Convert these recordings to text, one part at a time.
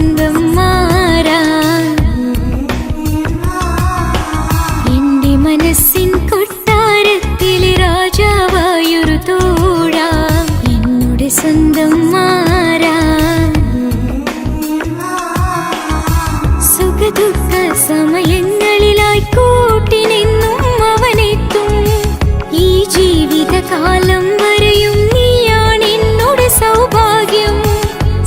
സ്വന്തം മാറാ. എന്റെ മനസ്സിൻ കൊട്ടാരത്തിലെ രാജാവായൊരു തോഴാ, എന്നുടെ സ്വന്തം മാറാ. സുഖദുഃഖ സമയങ്ങളിലായി കൂട്ടിനെന്നും അവനെത്തും. ഈ ജീവിതകാലം വരെയും നീയാണെന്നോട് സൗഭാഗ്യം.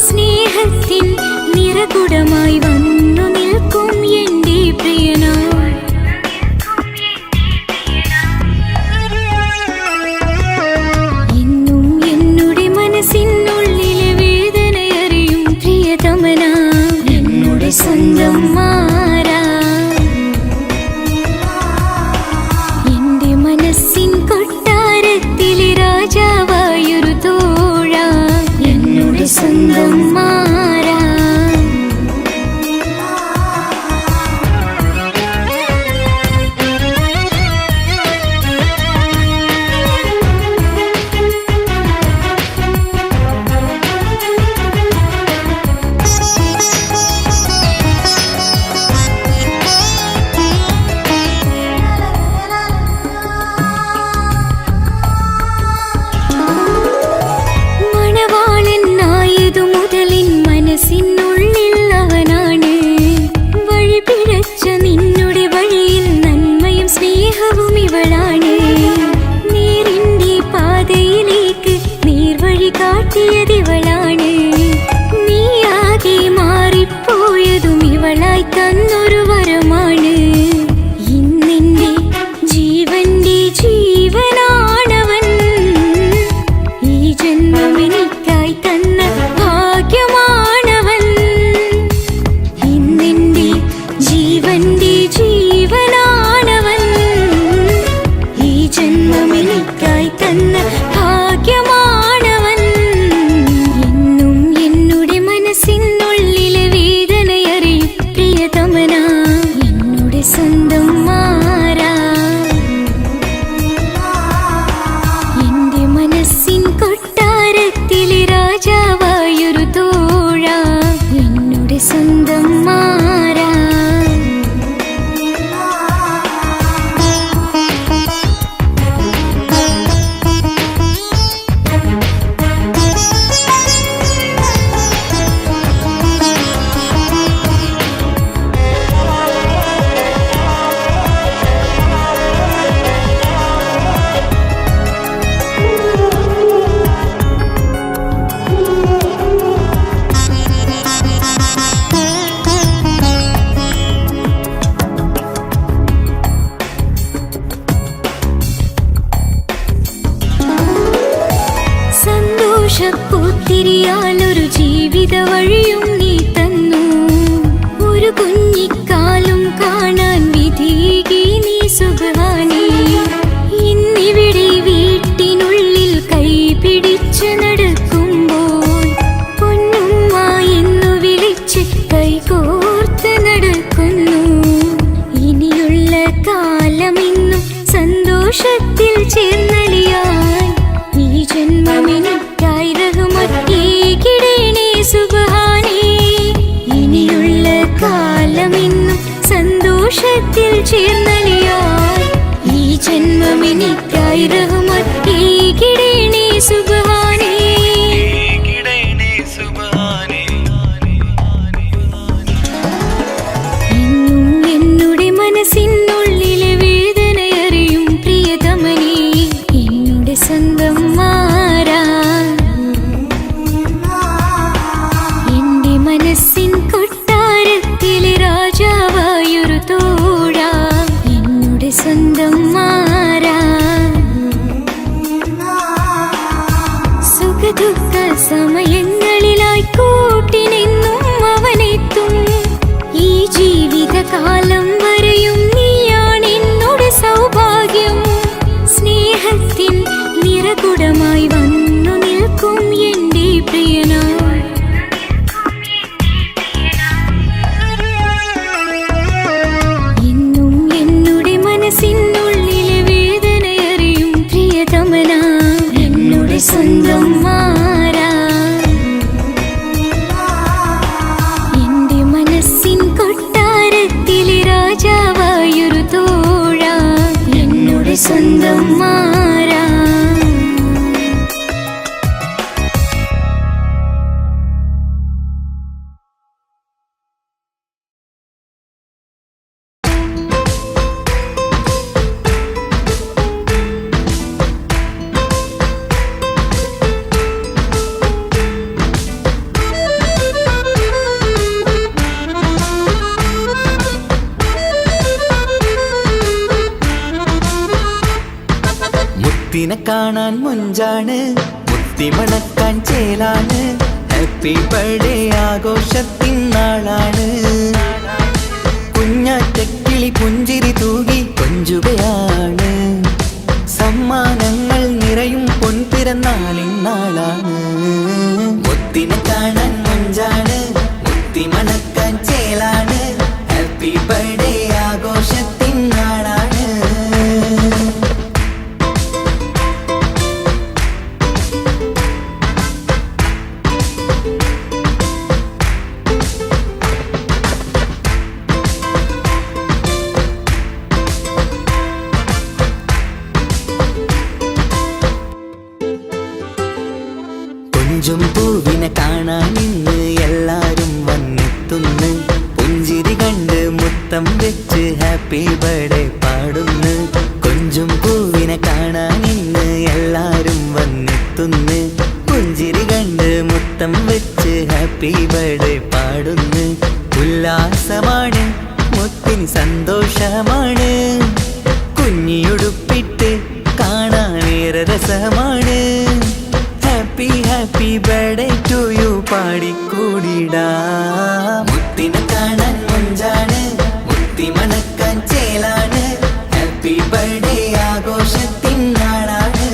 സ്നേഹത്തിൻ നിറകുടമായി വന്നു നിൽക്കും എന്റെ പ്രിയനാ. എന്നും എന്നുടെ മനസ്സിനുള്ളിലെ വേദനയറിയും പ്രിയതമനാ, എന്നുടെ സ്വന്തം മാറാ. എന്റെ മനസ്സിൻ കൊട്ടാരത്തിലെ രാജാവായൊരു തോഴാ, എന്നുടെ സ്വന്തം മാറാ. മനസ്സിനുള്ളിൽ അവനാണ് വഴി പിഴച്ച നിന്നുടെ വഴിയിൽ നന്മയും സ്നേഹവും ഇവളാണ്. നേരിന്റെ പാതയിലേക്ക് നേർവഴി കാട്ടിയതിവളാണ്. നീയാകെ മാറിപ്പോയതും ഇവളായി തന്നൊരു വരമാണ്. ഇന്നെന്റെ ജീവന്റെ ജീവനാണവൻ. ഈ ജന്മം എനിക്കായി തന്ന ഭാഗ്യമാണവൻ. ഇന്നെന്റെ ജീവന്റെ ജീവനാണവൻ. ഈ ജന്മം എനിക്കായി തന്ന ഭാഗ്യമാണവൻ. എന്നും എന്നുടെ മനസ്സിനുള്ളിലെ വേദനയറിയും പ്രിയതമനാ, എന്നുടെ സ്വന്തം മാറാ. എന്റെ മനസ്സിൻ കൊട്ടാരത്തിലെ രാജാവായൊരു തോഴാ, എന്നുടെ സ്വന്തം മാറാ. സന്തോഷപ്പൂത്തിരിയാലൊരു ജീവിത വഴിയും നീ തന്നു. ഒരു കുഞ്ഞിക്കാലും കാണാൻ വിധികി നീ സുബ്ഹാനേ. ഇന്നിവിടെ വീട്ടിനുള്ളിൽ കൈ പിടിച്ച് നടക്കുമ്പോൾ പൊന്നുമ്മ എന്നു വിളിച്ച് കൈകോർത്ത് നടക്കുന്നു. ഇനിയുള്ള കാലമെന്നും സന്തോഷത്തിൽ ചേർന്നലിയാൻ ഈ ജന്മമെനിക്കായി റഹ്മത്തേകിടേണേ സുബ്ഹാനേ. ഇനിയുള്ള കാലമെന്നും സന്തോഷത്തിൽ ചേർന്നലിയാൻ ഈ ജന്മമെനിക്കായി റഹ്മത്തേകിടേണേ സുബ്ഹാനേ. എന്നും എന്നുടെ മനസ്സിനുള്ളിലെ വേദനയറിയും പ്രിയതമനേ, എന്നുടെ സ്വന്തം മാറാ. എന്റെ മനസ്സിൻ കൊട്ടാരത്തിലെ രാജാവായൊരു തോഴാ, എന്നുടെ സ്വന്തം മാറാ. സുഖദുഃഖ സമയങ്ങളിലായി കൂട്ടിനെന്നും അവനെത്തും. ഈ ജീവിതകാലം വരെയും നീയാണെന്നോട് സൗഭാഗ്യം. സ്നേഹത്തിൻ നിറകുടമായി വന്നു നിൽക്കും എന്റെ പ്രിയനാ. എന്നും എന്നുടെ മനസ്സിനുള്ളിലെ വേദനയറിയും പ്രിയതമനാ, എന്നുടെ സ്വന്തം മാറാ. സുമാരാ. മുത്തിനെ കാണാൻ മുഞ്ചാണ്, മുത്തിമണക്കാൻ ചേലാണ്. Happy birthday ആഘോഷത്തിൻ നാളാണ്. കുഞ്ഞാറ്റക്കിളി പുഞ്ചിരി തൂകി കൊഞ്ചുകയാണ്. സമ്മാനങ്ങൾ നിറയും പൊൻപിറന്നാളിൻ നാളാണ്. മുത്തിനെ കാണാൻ മുഞ്ചാണ്, മുത്തിമണക്കാൻ ചേലാണ്. Happy birthday ആഘോഷത്തിൻ നാളാണ്. കൊഞ്ചും പൂവിനെ കാണാൻ ഇന്ന് എല്ലാരും വന്നെത്തുന്നു. പുഞ്ചിരി കണ്ട് മുത്തം വെച്ച് ഹാപ്പി ബർത്ത്ഡേ പാടുന്നു. കൊഞ്ചും പൂവിനെ കാണാൻ ഇന്ന് എല്ലാരും വന്നെത്തുന്നു. പുഞ്ചിരി കണ്ട് മുത്തം വെച്ച് ഹാപ്പി ബർത്ത്ഡേ പാടുന്നു. ഉല്ലാസമാണ്, മുത്തിന് സന്തോഷമാണ്. കുഞ്ഞിയുടുപ്പിട്ട് കാണാനേറെ രസമാണ്. Happy happy birthday to you പാടിക്കൂടിടാ. മുത്തിനെ കാണാൻ മുഞ്ചാണ്, മുത്തി മണക്കാൻ ചേലാണ്. Happy birthday ആഘോഷത്തിൻ നാളാണ്.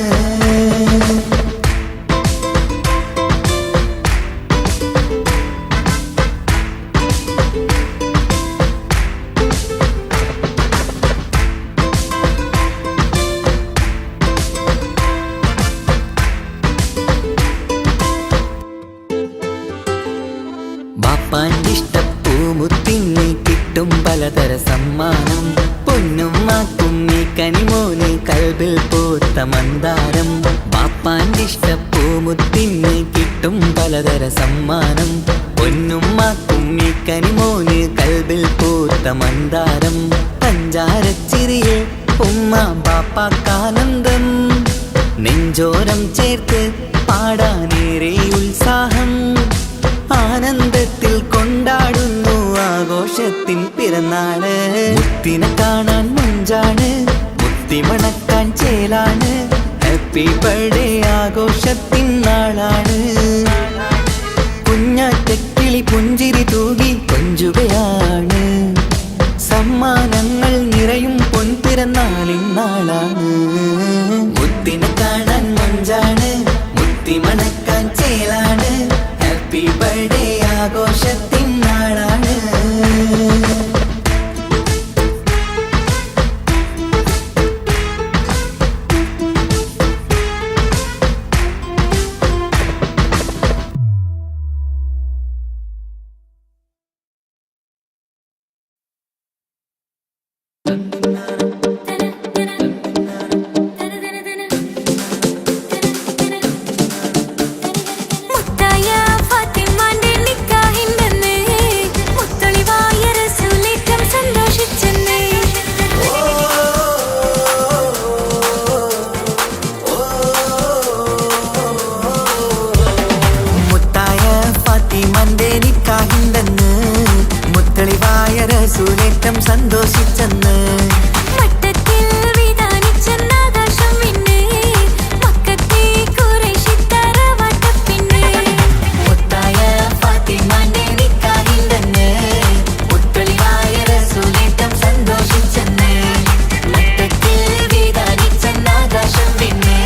ബാപ്പാൻ്റെ ഇഷ്ടപ്പൂമുത്തിന് കിട്ടും പലതര സമ്മാനം. പൊന്നും മാക്കും ഈ കനിമോന് കൽബിൽ പൂത്ത മന്ദാരം. ബാപ്പാൻ്റെ ഇഷ്ടപ്പൂമുത്തിന് കിട്ടും പലതര സമ്മാനം. പൊന്നും മാക്കും ഈ കനിമോന് കൽബിൽ പൂത്ത മന്ദാരം. പഞ്ചാരച്ചിരിയെ ഉമ്മ ബാപ്പാക്കാനന്ദം. നെഞ്ചോരം ചേർത്ത് പാടാനേറെ ഉത്സാഹം. ആനന്ദത്തിൽ കൊണ്ടാടുന്നു ആഘോഷത്തിൻ പിറന്നാള്. മുത്തിനെ കാണാൻ മുഞ്ചാണ്, മുത്തി മണക്കാൻ ചേലാണ്. Happy birthday ആഘോഷത്തിൻ നാളാണ്. കുഞ്ഞാറ്റക്കിളി പുഞ്ചിരി തൂകി കൊഞ്ചുകയാണ്. സമ്മാനങ്ങൾ നിറയും പൊൻപിറന്നാളിൻ നാളാണ്. മുത്തിനെ കാണാൻ മുഞ്ചാണ്, മുത്തി മണക്കാൻ ചേലാണ്. Happy birthday ആഘോഷത്തിൻ നാളാണ്. റസൂലേറ്റം സന്തോഷിച്ചെന്ന്. മട്ടത്തിൽ വിധാനിച്ചെന്നാകാശം പിന്നെ മക്കത്തെ ഖുറൈശിത്തറ വട്ടപ്പിന്നെ. മുത്തായ ഫാത്തിമാന്റെ നിക്കാഹിന്റെന്ന് മുത്തളിവായ റസൂലേറ്റം സന്തോഷിച്ചെന്ന്. മട്ടത്തിൽ വിധാനിച്ചെന്നാകാശം പിന്നെ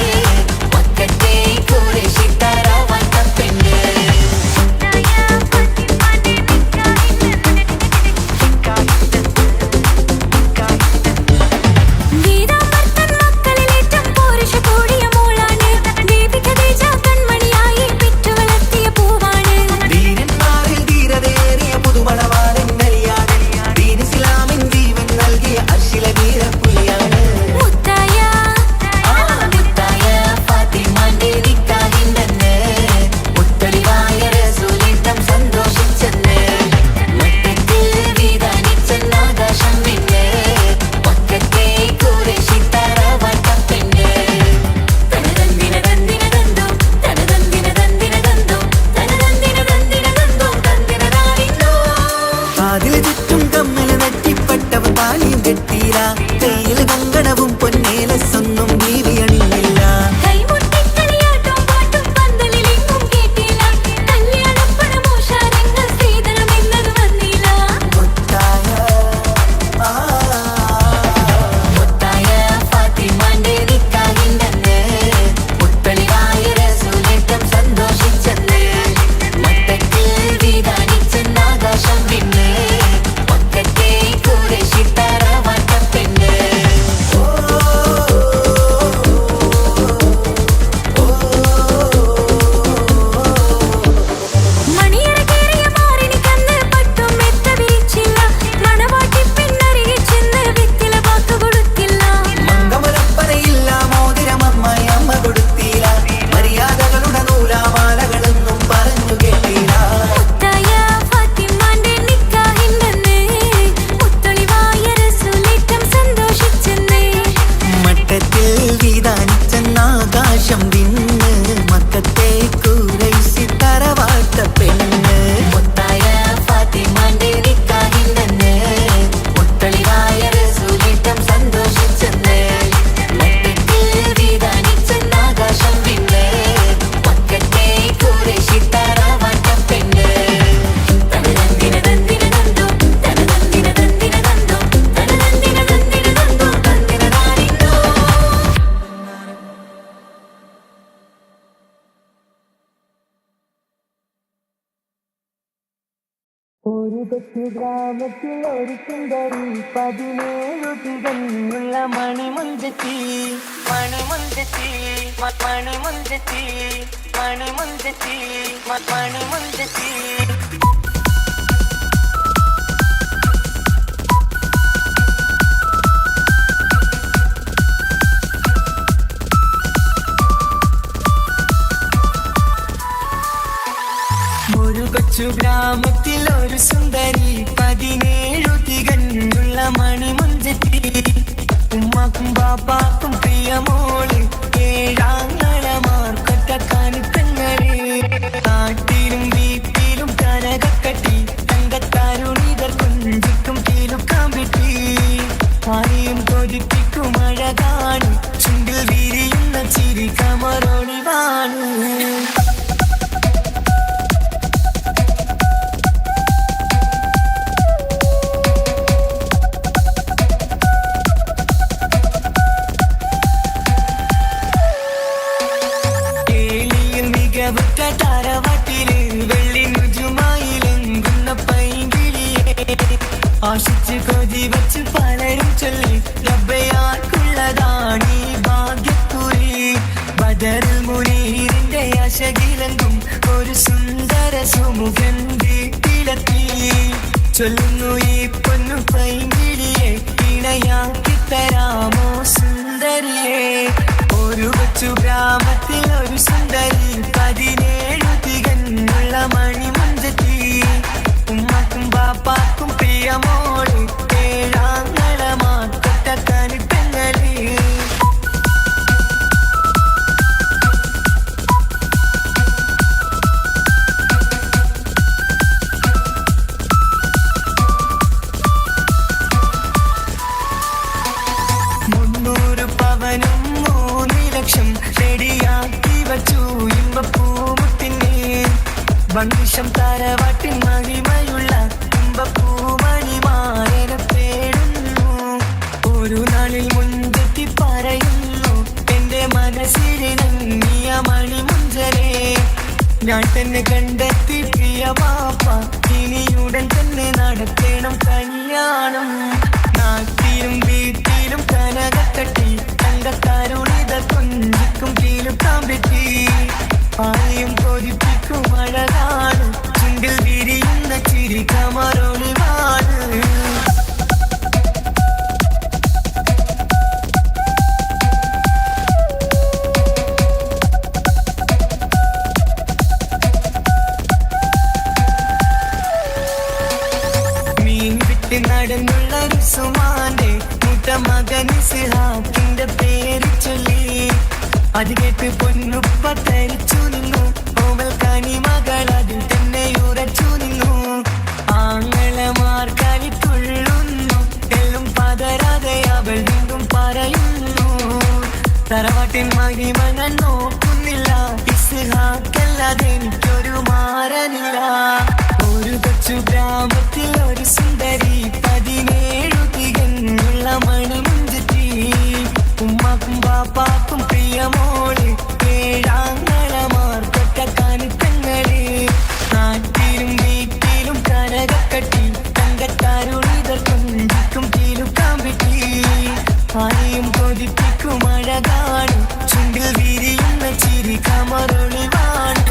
മക്കത്തെ ഖുറൈശിത്തറ വട്ടപ്പിന്നെ. ഒരു കൊച്ചു ഗ്രാമത്തിൽ ഒരു സുന്ദരി 17 തികഞ്ഞുള്ള മണിമുഞ്ചത്തി മണിമുഞ്ചത്തി മണിമുഞ്ചത്തി മണിമുഞ്ചത്തി മണിമുഞ്ചത്തി ഒരു കൊച്ചു ഗ്രാമത്തിൽ ഒരു സുന്ദരി 17 തികഞ്ഞുള്ള മണിമുഞ്ചത്തി ഉമ്മാക്കും ബാപ്പാക്കും പ്രിയമോള് ഏഴാങ്ങളമാർക്കൊറ്റക്കാനി പെങ്ങള് നാട്ടിലും വീട്ടിലും കനകക്കട്ടി തങ്കത്താരുണിതർ കുഞ്ചിക്കും കീലുക്കാൻ വിട്ടി ആരെയും കൊതിപ്പിക്കും അഴകാണ് ചുണ്ടിൽ വിരിയുന്ന ചിരി കമറൊളിവാണ് താരവാട്ടില് വെള്ളി നുജുമായിലെങ്കുന്ന പൈങ്കിളിയെ ആശിച്ച് കൊതി വച്ച് പലരും ചൊല്ലി റബ്ബയാർക്കുള്ളതാണീ ഭാഗ്യക്കുറി ബദറുൽ മുനീറിന്റെ ആശകിലെങ്കും ഒരു സുന്ദര സുമുഖൻ വീട്ടിലെത്തി ചൊല്ലുന്നു ഈ പൊന്നു പൈങ്കിളിയെ ഇണയാക്കി തരാമോ സുന്ദരിയെ ഒരു കൊച്ചു ഗ്രാമത്തിൽ ഒരു സുന്ദരി 17 തികഞ്ഞുള്ള മണിമുഞ്ചത്തി ഉമ്മാക്കും ബാപ്പാക്കും പ്രിയമോള് ഏഴാങ്ങളമാർക്കൊറ്റക്കാനി പെങ്ങള് പവനും 3 ലക്ഷം റെഡിയാക്കി വച്ചു ഇമ്പപ്പൂമുട്ടിനെ ബന്ദിഷം താരവാട്ടിൻ മഹിമയുള്ള ഇമ്പപ്പൂമണിമാരനെ തേടുന്നു ഒരു നാളിൽ മുഞ്ചത്തി പറയുന്നു എന്റെ മനസ്സിലിണങ്ങിയ മണിമുഞ്ചരെ ഞാൻ തന്നെ കണ്ടെത്തി പ്രിയ ബാപ്പ ഇനിയുടൻ തന്നെ നടത്തണം കല്യാണം നാട്ടിലും വീട്ടിലും കനകത്തട്ടി തങ്കത്താരുണിത കൊഞ്ചിക്കും കീലുക്കാൻ പറ്റി ആരെയും കൊതിപ്പിക്കും അഴകാണ് ചുണ്ടിൽ വിരിയുന്ന ചിരി കമറൊളിവാണ് മീൻ വിട്ട് നടന്നുള്ള സുമാന്റെ മകൻ ഇസ്ഹാക്കിന്റെ പേര് ചൊല്ലി അത് കേട്ട് പൊന്നുപ്പ തരിച്ചു നിന്നു ഓവൽ കനി മകൾ അതിൽ തന്നെ ഉറച്ചു നിന്നു ആങ്ങളമാർ കലിക്കൊള്ളുന്നു എല്ലും പതരാതെ അവൾ വീണ്ടും പറയുന്നു തറവാട്ടിൻ മഹിമ ഞാൻ നോക്കുന്നില്ല ഇസ്ഹാക്കല്ലാതെ എനിക്കൊരു മാറനില്ല ഒരു കൊച്ചു ഗ്രാമത്തിൽ ഒരു സുന്ദരി 17 തികഞ്ഞുള്ള മണിമുഞ്ചത്തി ഉമ്മാക്കും ബാപ്പാക്കും പ്രിയമോള് ഏഴാങ്ങളമാർക്കൊറ്റക്കാനി പെങ്ങള് നാട്ടിലും വീട്ടിലും കനകക്കട്ടി തങ്കത്താരുണിതർ കൊഞ്ചിക്കും കീലുക്കാൻ വിട്ടി ആരെയും കൊതിപ്പിക്കും അഴകാണ് ചുണ്ടിൽ വിരിയുന്ന ചിരി കമറൊളിവാണ്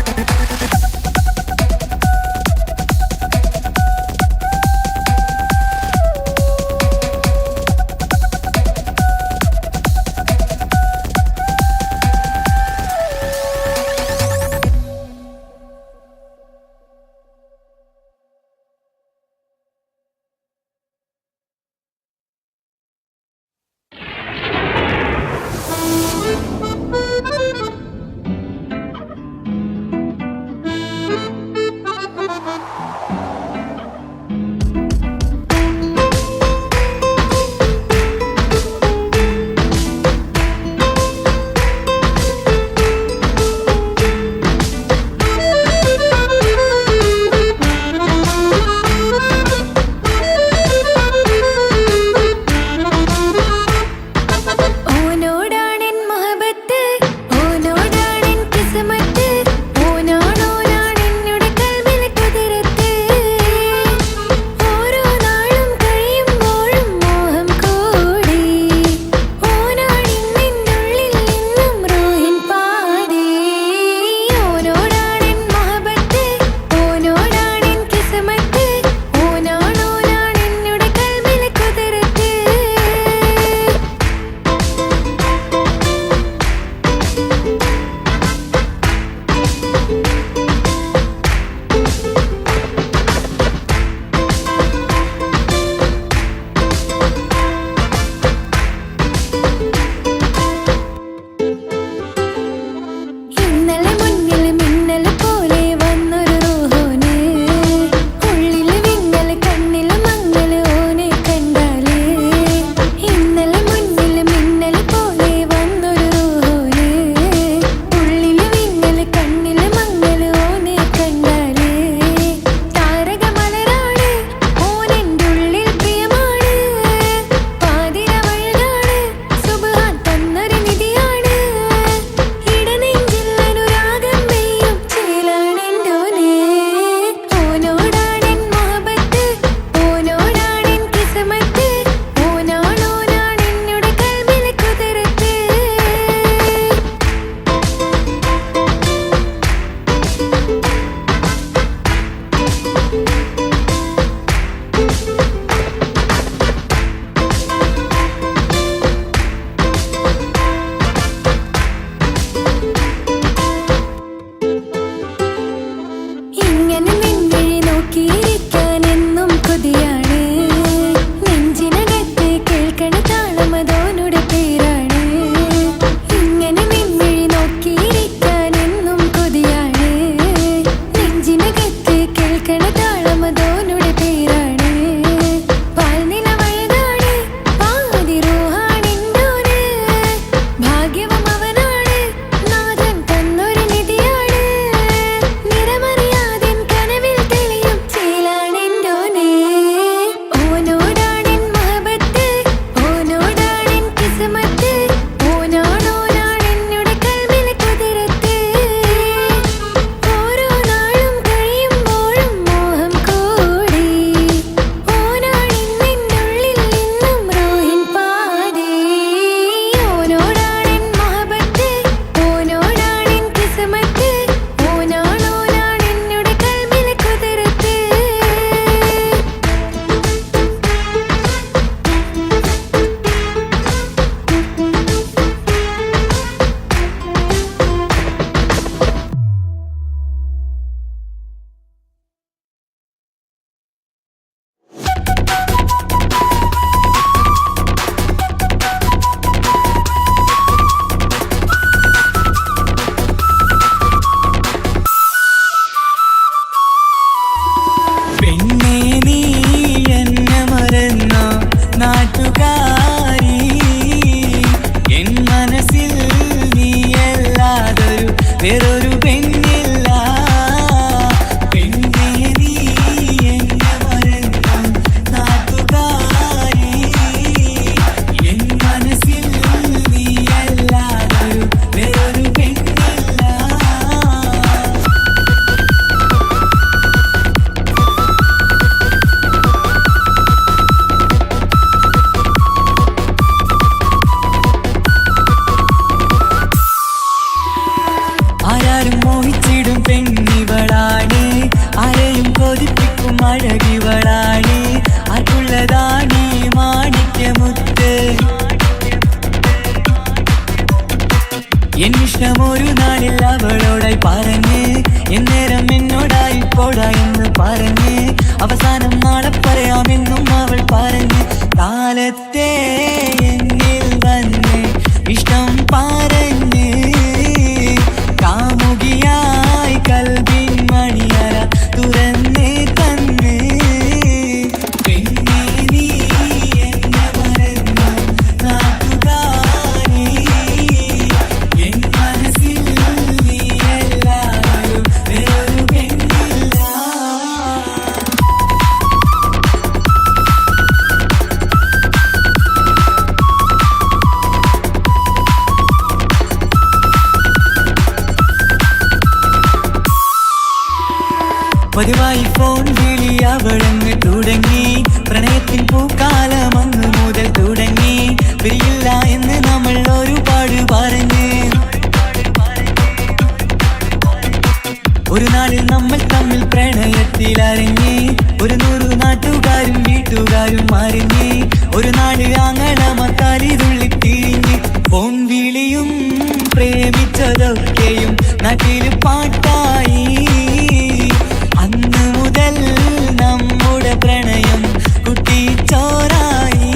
ഇവളാണ് ആർക്കുള്ളതാണീ മാണിക്യമുത്ത്. എന്നിഷ്ടം ഒരു നാളിൽ അവളോടായി പറഞ്ഞ് എന്നേരം എന്നോടായി പോടാ എന്ന് പറഞ്ഞ് അവസാനം നാളെ പറയാമെന്നും അവൾ പറഞ്ഞ് കാലത്തെ എന്നിൽ വന്ന് ഇഷ്ടം പറഞ്ഞ് കാമുകിയായി കൽബിൻ മണിയറ തുറന്ന് തന്ന്. പെണ്ണേ നീ എന്നെ മറന്നു നാട്ടുകാരി, എൻ മനസ്സിൽ നീ എല്ലാവരും വേറൊരു പെണ്ണില്ല. പതിവായി ഫോൺ വിളി അവളങ്ങ് തുടങ്ങി. പ്രണയത്തിൻ പൂക്കാലം അന്ന് മുതൽ തുടങ്ങി. പിരിയില്ല എന്ന് നമ്മൾ ഒരുപാട് പറഞ്ഞ് ഒരു നാളിൽ നമ്മൾ തമ്മിൽ പ്രണയത്തിൽ അറിഞ്ഞ് 100 നാട്ടുകാരും വീട്ടുകാരും അറിഞ്ഞ് ഒരു നാട് ആങ്ങളമക്കാരി തുള്ളിത്തിരിഞ്ഞ്. ഫോൺ വിളിയും പ്രേമിച്ചതൊക്കെയും നാട്ടിൽ പാട്ടായി. അന്ന് മുതൽ നമ്മുടെ പ്രണയം കുട്ടിച്ചോറായി.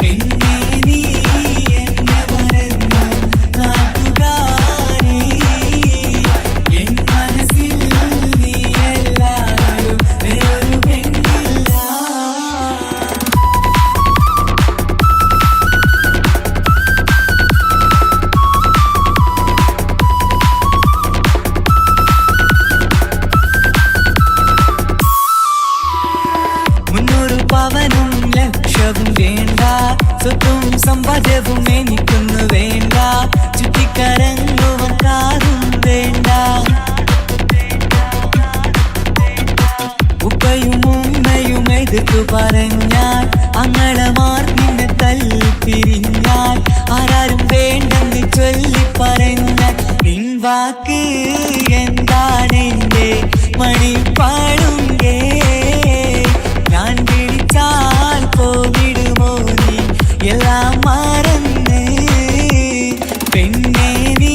പെണ്ണേ നീ എന്നെ മറന്നു നാട്ടുകാരി, എൻ മനസ്സിൽ നീ എല്ലാവരും വേറൊരു പെണ്ണില്ല. പവനും ലക്ഷവും വേണ്ട, സ്വത്തും സമ്പാദ്യവും എനിക്കൊന്നു വേണ്ട, ചുറ്റിക്കറങ്ങുവാൻ കാറും വേണ്ട. ഉപ്പയും ഉമ്മയും എതിർത്തു പറഞ്ഞാൽ അങ്ങളമാർ നിന്നെ തല്ലിപ്പിരിഞ്ഞാൽ ആരാരും വേണ്ടെന്ന് ചൊല്ലി പറഞ്ഞാൽ പിൻവാക്ക് എന്താണെന്റെ മണിപ്പാടുങ്കേ. ഞാൻ വിളിച്ചാൽ പോവിടുമോ നീ എല്ലാം മറന്ന്. പെണ്ണേ നീ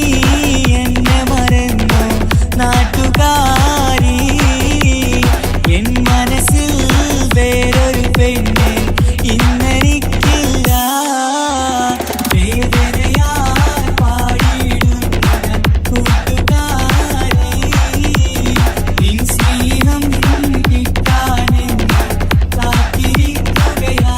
എന്നെ മറന്നു നാട്ടുകാരി, എൻ മനസ്സിൽ വേറൊരു പെണ്ണ് ഇന്നെനിക്കില്ല. വേദനയാൽ പാടിയിടുന്ന കൂട്ടുകാരി, നിൻ സ്നേഹം കിട്ടാനെന്ന് കാത്തിരിക്കുകയാ.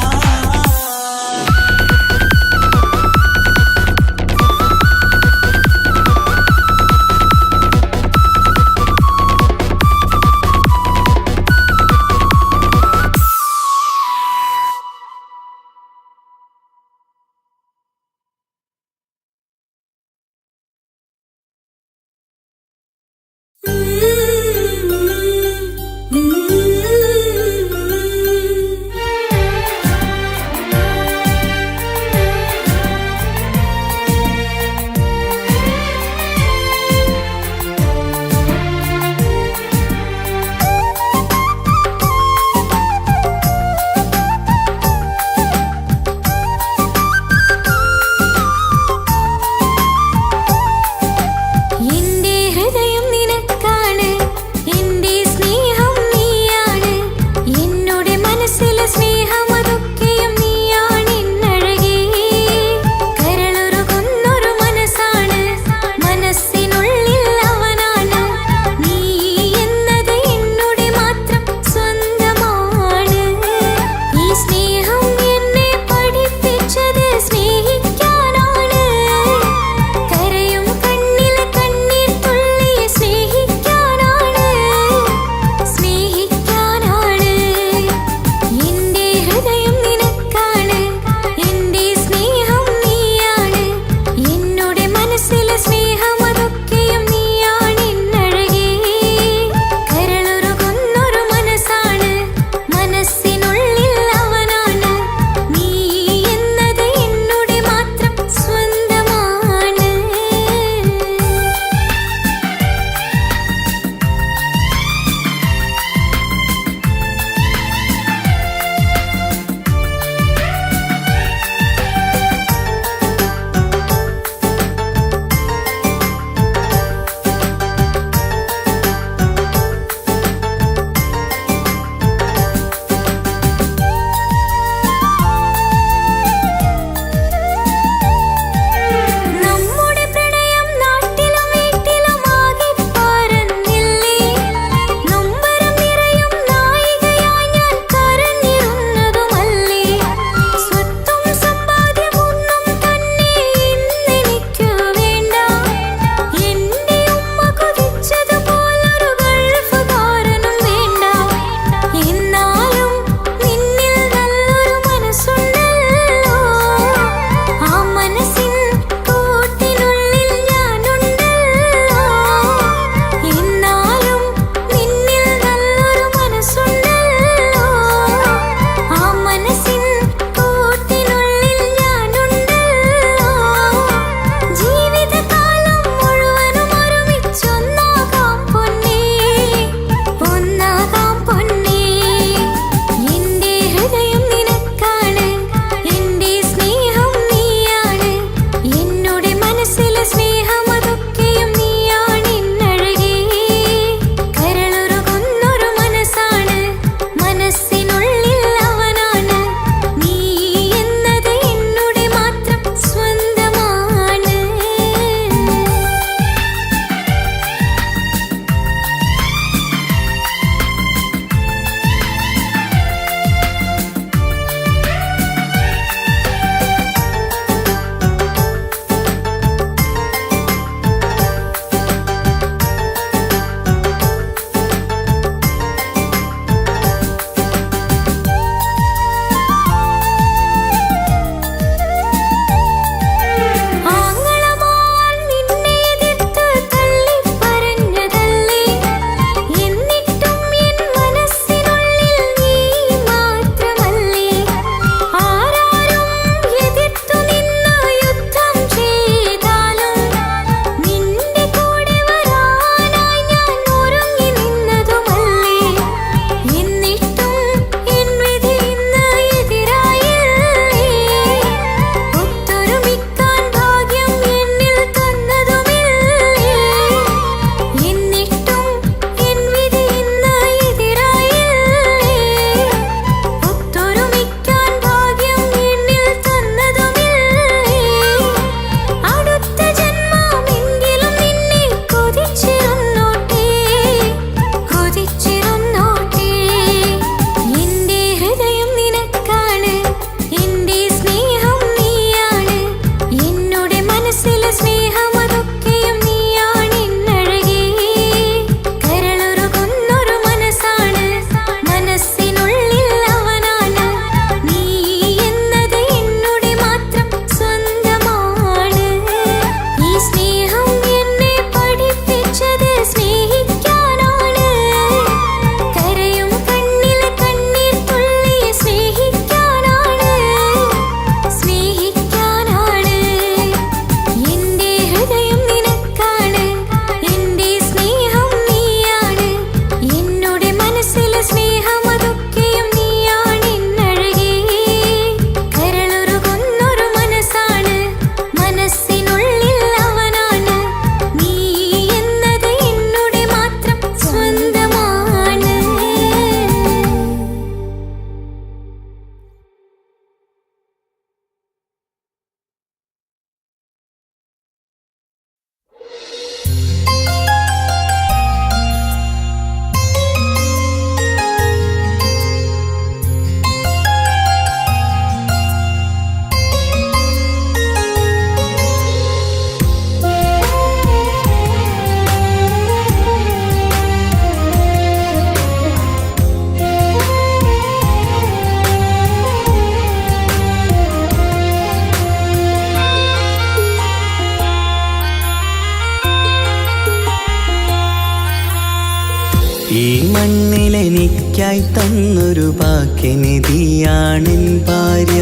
ഭാഗ്യനിധിയാണെൻ ഭാര്യ.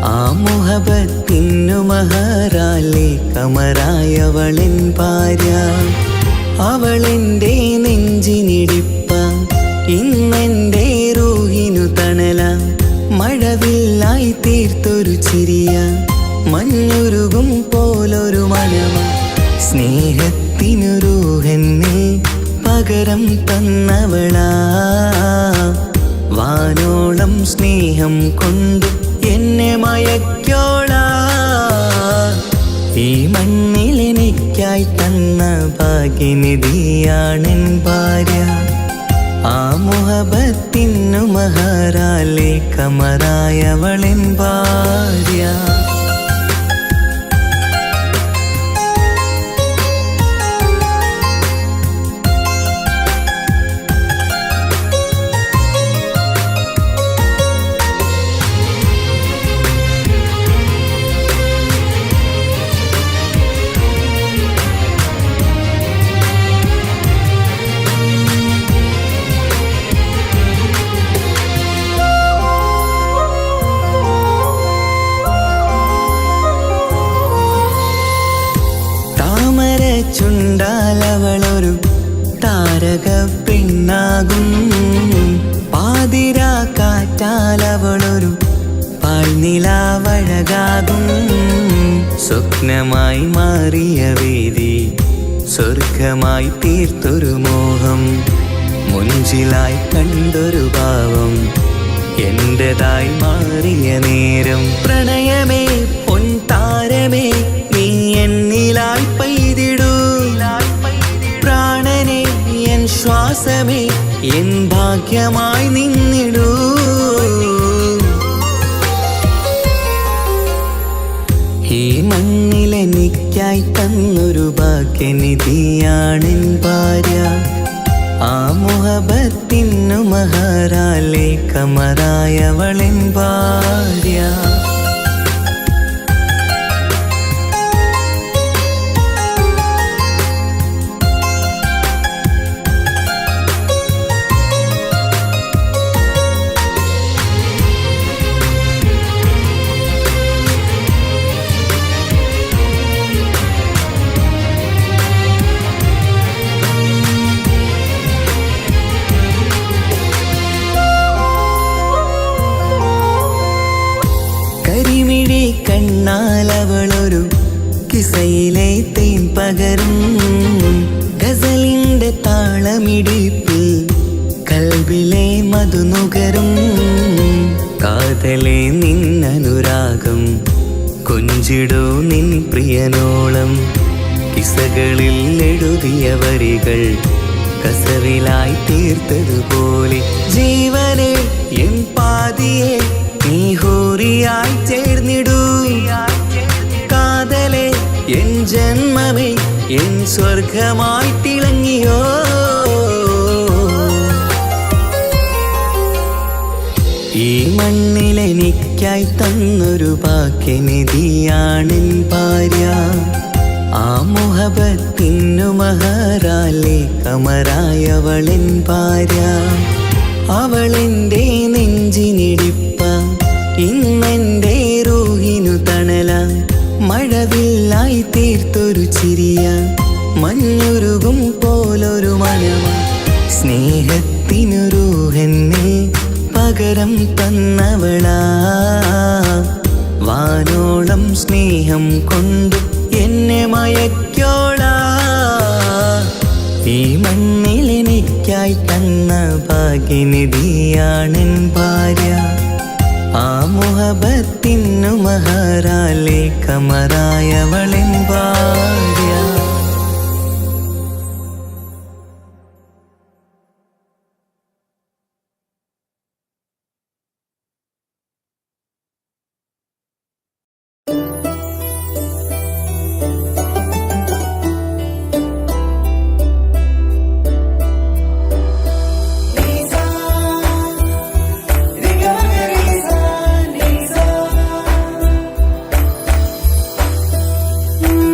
ആ മുഹബത്തിനു മഹറാലെ കമറായവളെൻ ഭാര്യ. അവളെൻ്റെ നെഞ്ചിനിടിപ്പ, ഇന്നെൻ്റെ റൂഹിനു തണല. മഴവില്ലായി തീർത്തൊരു ചിരിയ, മഞ്ഞുരുകും പോലൊരു മനമ. സ്നേഹത്തിനു റൂഹെന്നെ പകരം തന്നവളാ. വാനോളം സ്നേഹം കൊണ്ട് എന്നെ മയക്കോളാ. ഈ മണ്ണിൽ എനിക്കായി തന്ന ഭാഗ്യനിധിയാണെൻ ഭാര്യ. ആ മുഹബത്തിനു മഹറാലെ കമറായവളെൻ ഭാര്യ. ചുണ്ടാലവളൊരു താരക പെണ്ണാകും. പാതിരാ കാറ്റാലവളൊരു പാൽനിലാവഴകാകും. സ്വപ്നമായി മാറിയ വേദി സ്വർഗമായി തീർത്തൊരു മോഹം. മുഞ്ചിലായി കണ്ടൊരു ഭാവം എന്റേതായി മാറിയ നേരം. പ്രണയമേ പൊൻതാരമേ നീ എന്നിലായി പെയ്തിടൂ. പ്രാണനെ എൻ ശ്വാസമേ എൻ ഭാഗ്യമായി നിന്നിടൂ. ഈ മണ്ണിലെനിക്കായി തന്നൊരു ഭാഗ്യനിധിയാണെൻ ഭാര്യ. ആ മുഹബത്തിനു മഹറാലെ കമറായവളെൻ ഭാര്യ. കരിമിഴി കണ്ണാലവളൊരു കിസയിലെ തേൻ പകരും. ഗസലിന്റെ താളമിടിപ്പിൽ കൽബിലെ മധുനുകരും. കാതലെ നിന്നനുരാഗം കൊഞ്ചിടൂ നിൻ പ്രിയനോളം. കിസകളിൽ എഴുതിയ വരികൾ കസവിലായി തീർത്തതുപോലെ. ജീവനെ എൻ പാതിയെ നീ ഹൂറിയായി ചേർന്നിടൂ. കാതലെ എൻ ജന്മമേ എൻ സ്വർഗമായി തിളങ്ങിയോ. ഈ മണ്ണിലെനിക്കായി തന്നൊരു ഭാഗ്യനിധിയാണെൻ ഭാര്യ. ആ മുഹബത്തിനു മഹറാലെ കമറായവളെൻ ഭാര്യ. അവളെൻ്റെ നെഞ്ചിനിടിപ്പ, ഇന്നെൻ്റെ റൂഹിനു തണല. മഴവില്ലായി തീർത്തൊരു ചിരിയ, മഞ്ഞുരുകും പോലൊരു മനമ. സ്നേഹത്തിനു റൂഹെന്നെ പകരം തന്നവളാ. വാനോളം സ്നേഹം കൊണ്ട് എന്നെ മയക്കോളാ. ഈ മണ്ണിലെനിക്കായി തന്ന ഭാഗ്യനിധിയാണെൻ ഭാര്യ. ആ മുഹബത്തിനു മഹറാലെ കമറായവളെൻ ഭാര്യ.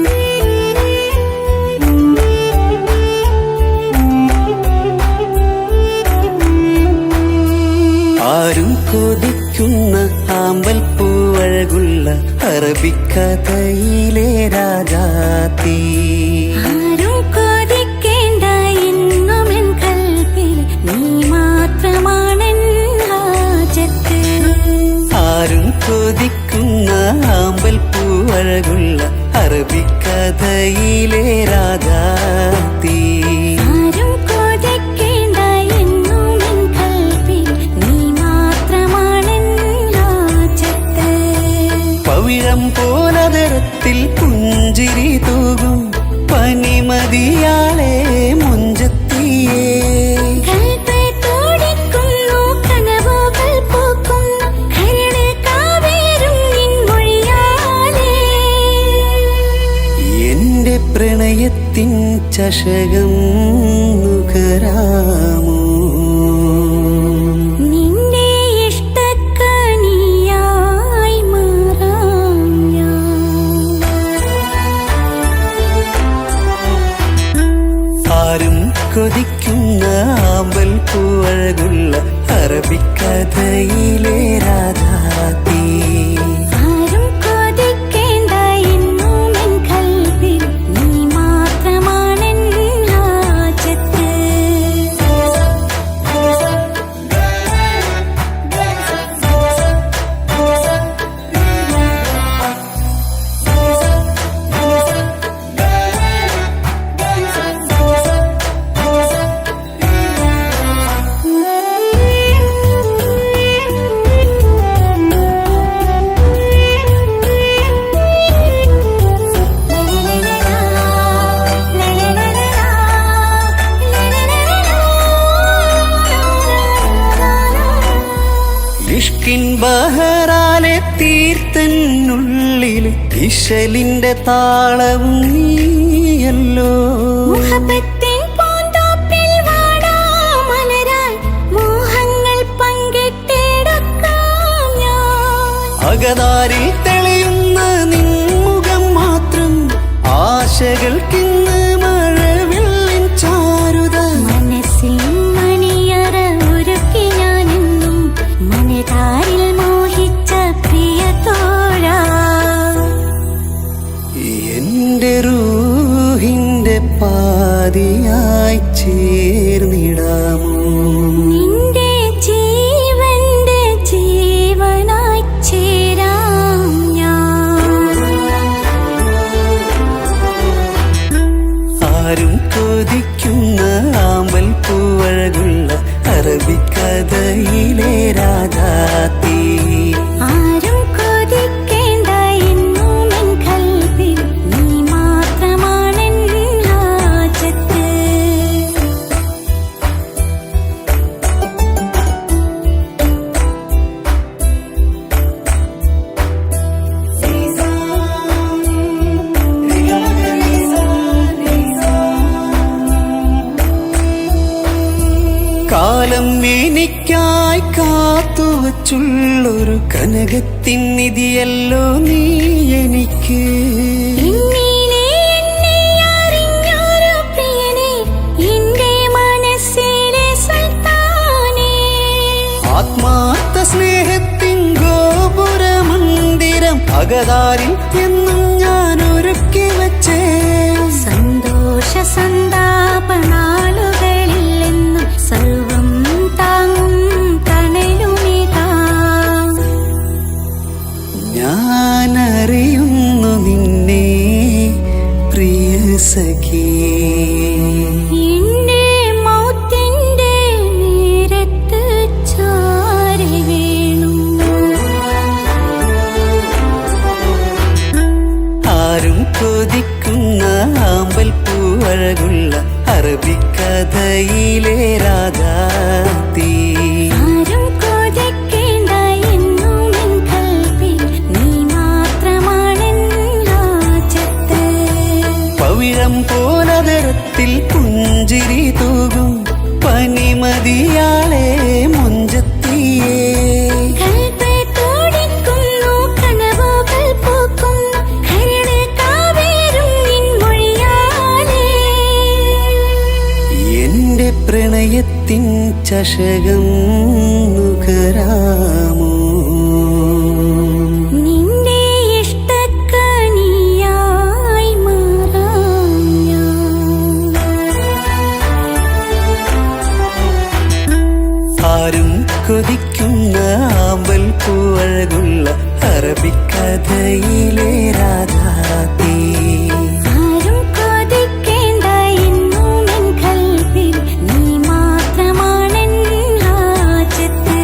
നീ ആരും കൊതിക്കുന്ന ആമ്പൽ പൂവഴകുള്ള അറബിക്കഥയിലെ രാജാത്തി. ആരും കൊതിക്കേണ്ട എന്നുമെൻ കൽബിൽ നീ മാത്രമാണെൻ ഹാജത്ത്. ആരും കൊതിക്കുന്ന ആമ്പൽ പൂവഴകുള്ള അറബിക്കഥയിലെ രാജാത്തി. ആരും കൊതിക്കേണ്ട എന്നുമെൻ കൽബിൽ നീ മാത്രമാണെൻ ഹാജത്ത്. പവിഴം പോലതരത്തിൽ പുഞ്ചിരി തൂകും പനിമതിയാളെ മുഞ്ചത്തിയേ. കൽബ് തുടിക്കുന്നു, കനവുകൾ പൂക്കുന്നു, കരള് കാവേരും നിൻ മൊഴിയാലേ. എന്റെ പ്രണയത്തിൻ ചഷകം നുകരാമോ? നിന്റെ ഇഷ്ടക്കനിയായി മാറാം ഞാൻ. ആരും കൊതിക്കുന്ന ആമ്പൽ പൂവഴകുള്ള അറബിക്കഥയിലെ രാജാത്തി. ആരും കൊതിക്കേണ്ട എന്നുമെൻ കൽബിൽ നീ മാത്രമാണെൻ ഹാജത്ത്. ഇഷ്കിൻ ബഹറാലെ തീർത്തനുള്ളിൽ ഇശലിന്റെ താളവും നീയല്ലോ. മുഹബത്തിൻ പൂന്തോപ്പിൽ വാടാമലരായി മോഹങ്ങൾ പങ്കിട്ടെടുക്കാം ഞാൻ. അകതാരിൽ തെളിയുന്ന നിൻമുഖം മാത്രം ആശകൾക്കിന്ന് മഴവില്ലിൻ ചാരുത. മനസ്സിൻ മണിയറ ഒരുക്കി ഞാനെന്നും മനതാരിൽ മോഹിച്ച പ്രിയ തോഴാ. എന്റെ റൂഹിന്റെ പാതിയായി ചേർന്നിടാമോ? നിന്റെ ജീവന്റെ ജീവനായി ചേരാം ഞാൻ. ആരും കൊതിക്കുന്ന ആമ്പൽ പൂവഴകുള്ള അറബിക്കഥയിലെ രാജാത്തി. ആരും കൊതിക്കേണ്ട എന്നുമെൻ കൽബിൽ നീ മാത്രമാണെൻ ഹാജത്ത്. കാലം എനിക്കായി കാത്തുവച്ചുള്ളൊരു കനകത്തിൻ നിധിയല്ലോ നീ എനിക്ക്. എന്നിലെ എന്നെ അറിഞ്ഞൊരു പ്രിയനെ, എന്റെ മനസ്സിലെ സുൽത്താനേ. ആത്മാർത്ഥ സ്നേഹത്തിൻ ഗോപുരമന്ദിരം അകതാരിൽ എന്നും ഞാൻ ഒരുക്കി വച്ചേ. സന്തോഷ സന്താപനാളുകളിൽ എന്നും സർവം താങ്ങും തണലുമിതാ. ഞാനറിയുന്നു നിന്നെ പ്രിയ സഖി. എന്റെ മൗത്തിന്റെ നേരത്ത് ചാരി വീണു. ആരും കൊതിക്കുന്ന ആമ്പൽ പൂവഴകുള്ള അറബിക്കഥയിലെ രാജാത്തി. ആരും കൊതിക്കേണ്ട എന്നുമെൻ കൽബിൽ നീ മാത്രമാണെൻ ഹാജത്ത്. പവിഴം പോലതരത്തിൽ പുഞ്ചിരി തൂകും പനിമതിയാളെ മുഞ്ചത്തിയേ. കൽബ് തുടിക്കുന്നു, കനവുകൾ പൂക്കുന്നു, കരള് കാവേരും നിൻ മൊഴിയാലേ. എന്റെ പ്രണയത്തിൻ ചഷകം നുകരാമോ? വരാമോ? നിന്റെ ഇഷ്ടക്കനിയായി മാറാം ഞാൻ. ആരും കൊതിക്കുന്ന ആമ്പൽ പൂവഴകുള്ള അറബിക്കഥയിലെ രാധാതീ. ആരും കൊതിക്കേണ്ട എന്നും എൻ കൽബിൽ നീ മാത്രമാണെൻ ഹാജത്ത്.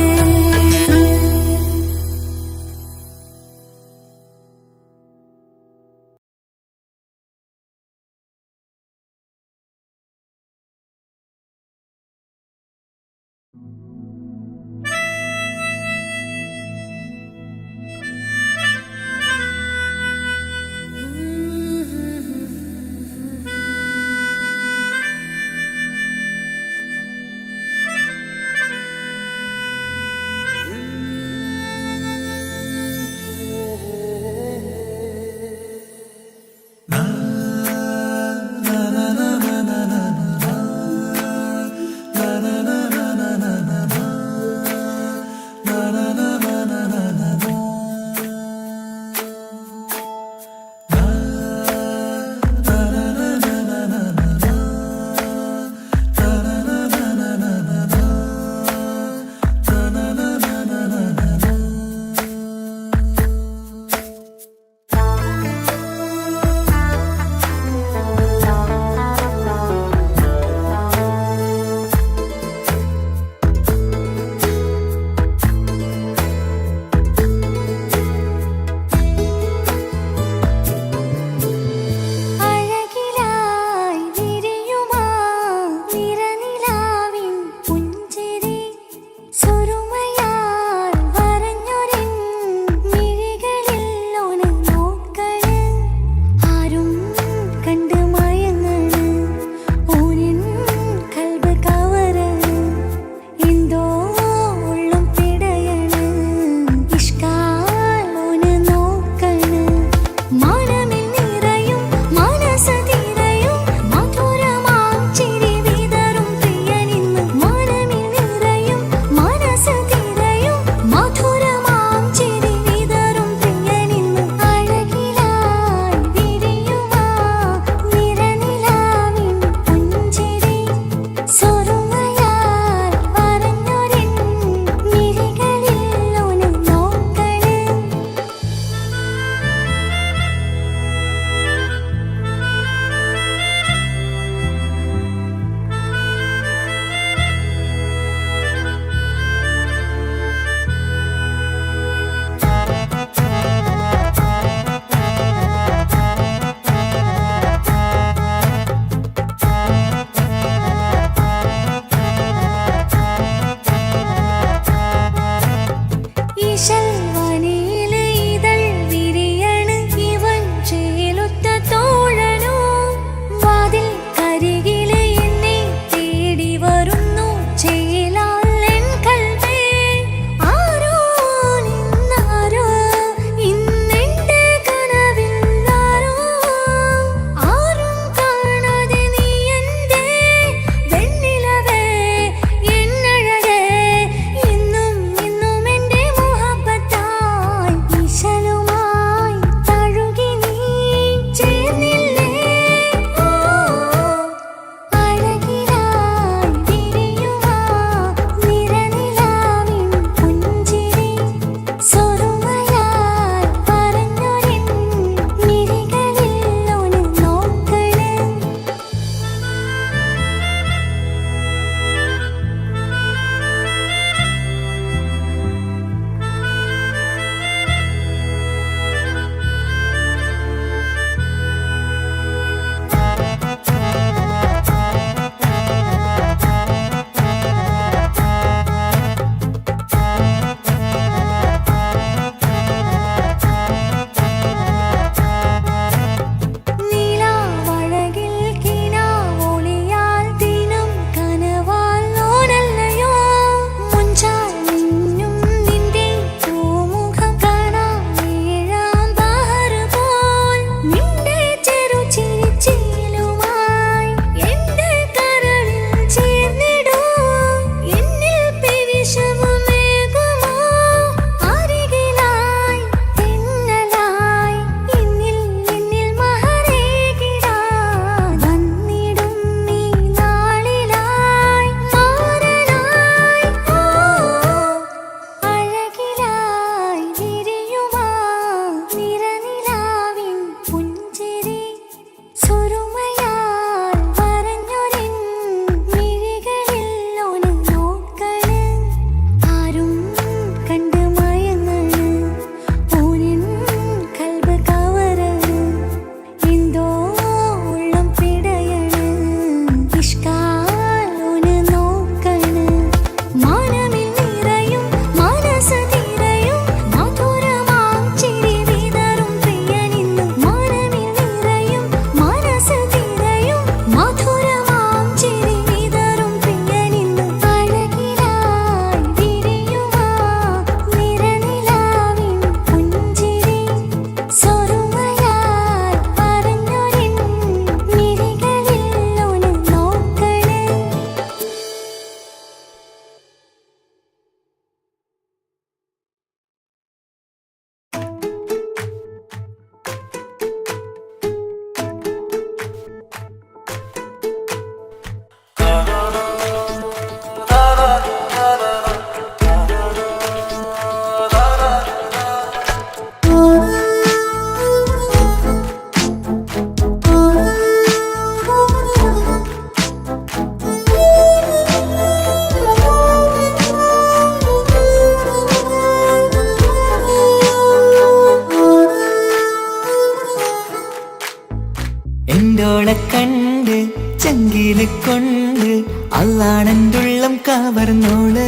കൊണ്ട് അള്ളാണെന്തുള്ളം കവർന്നോള്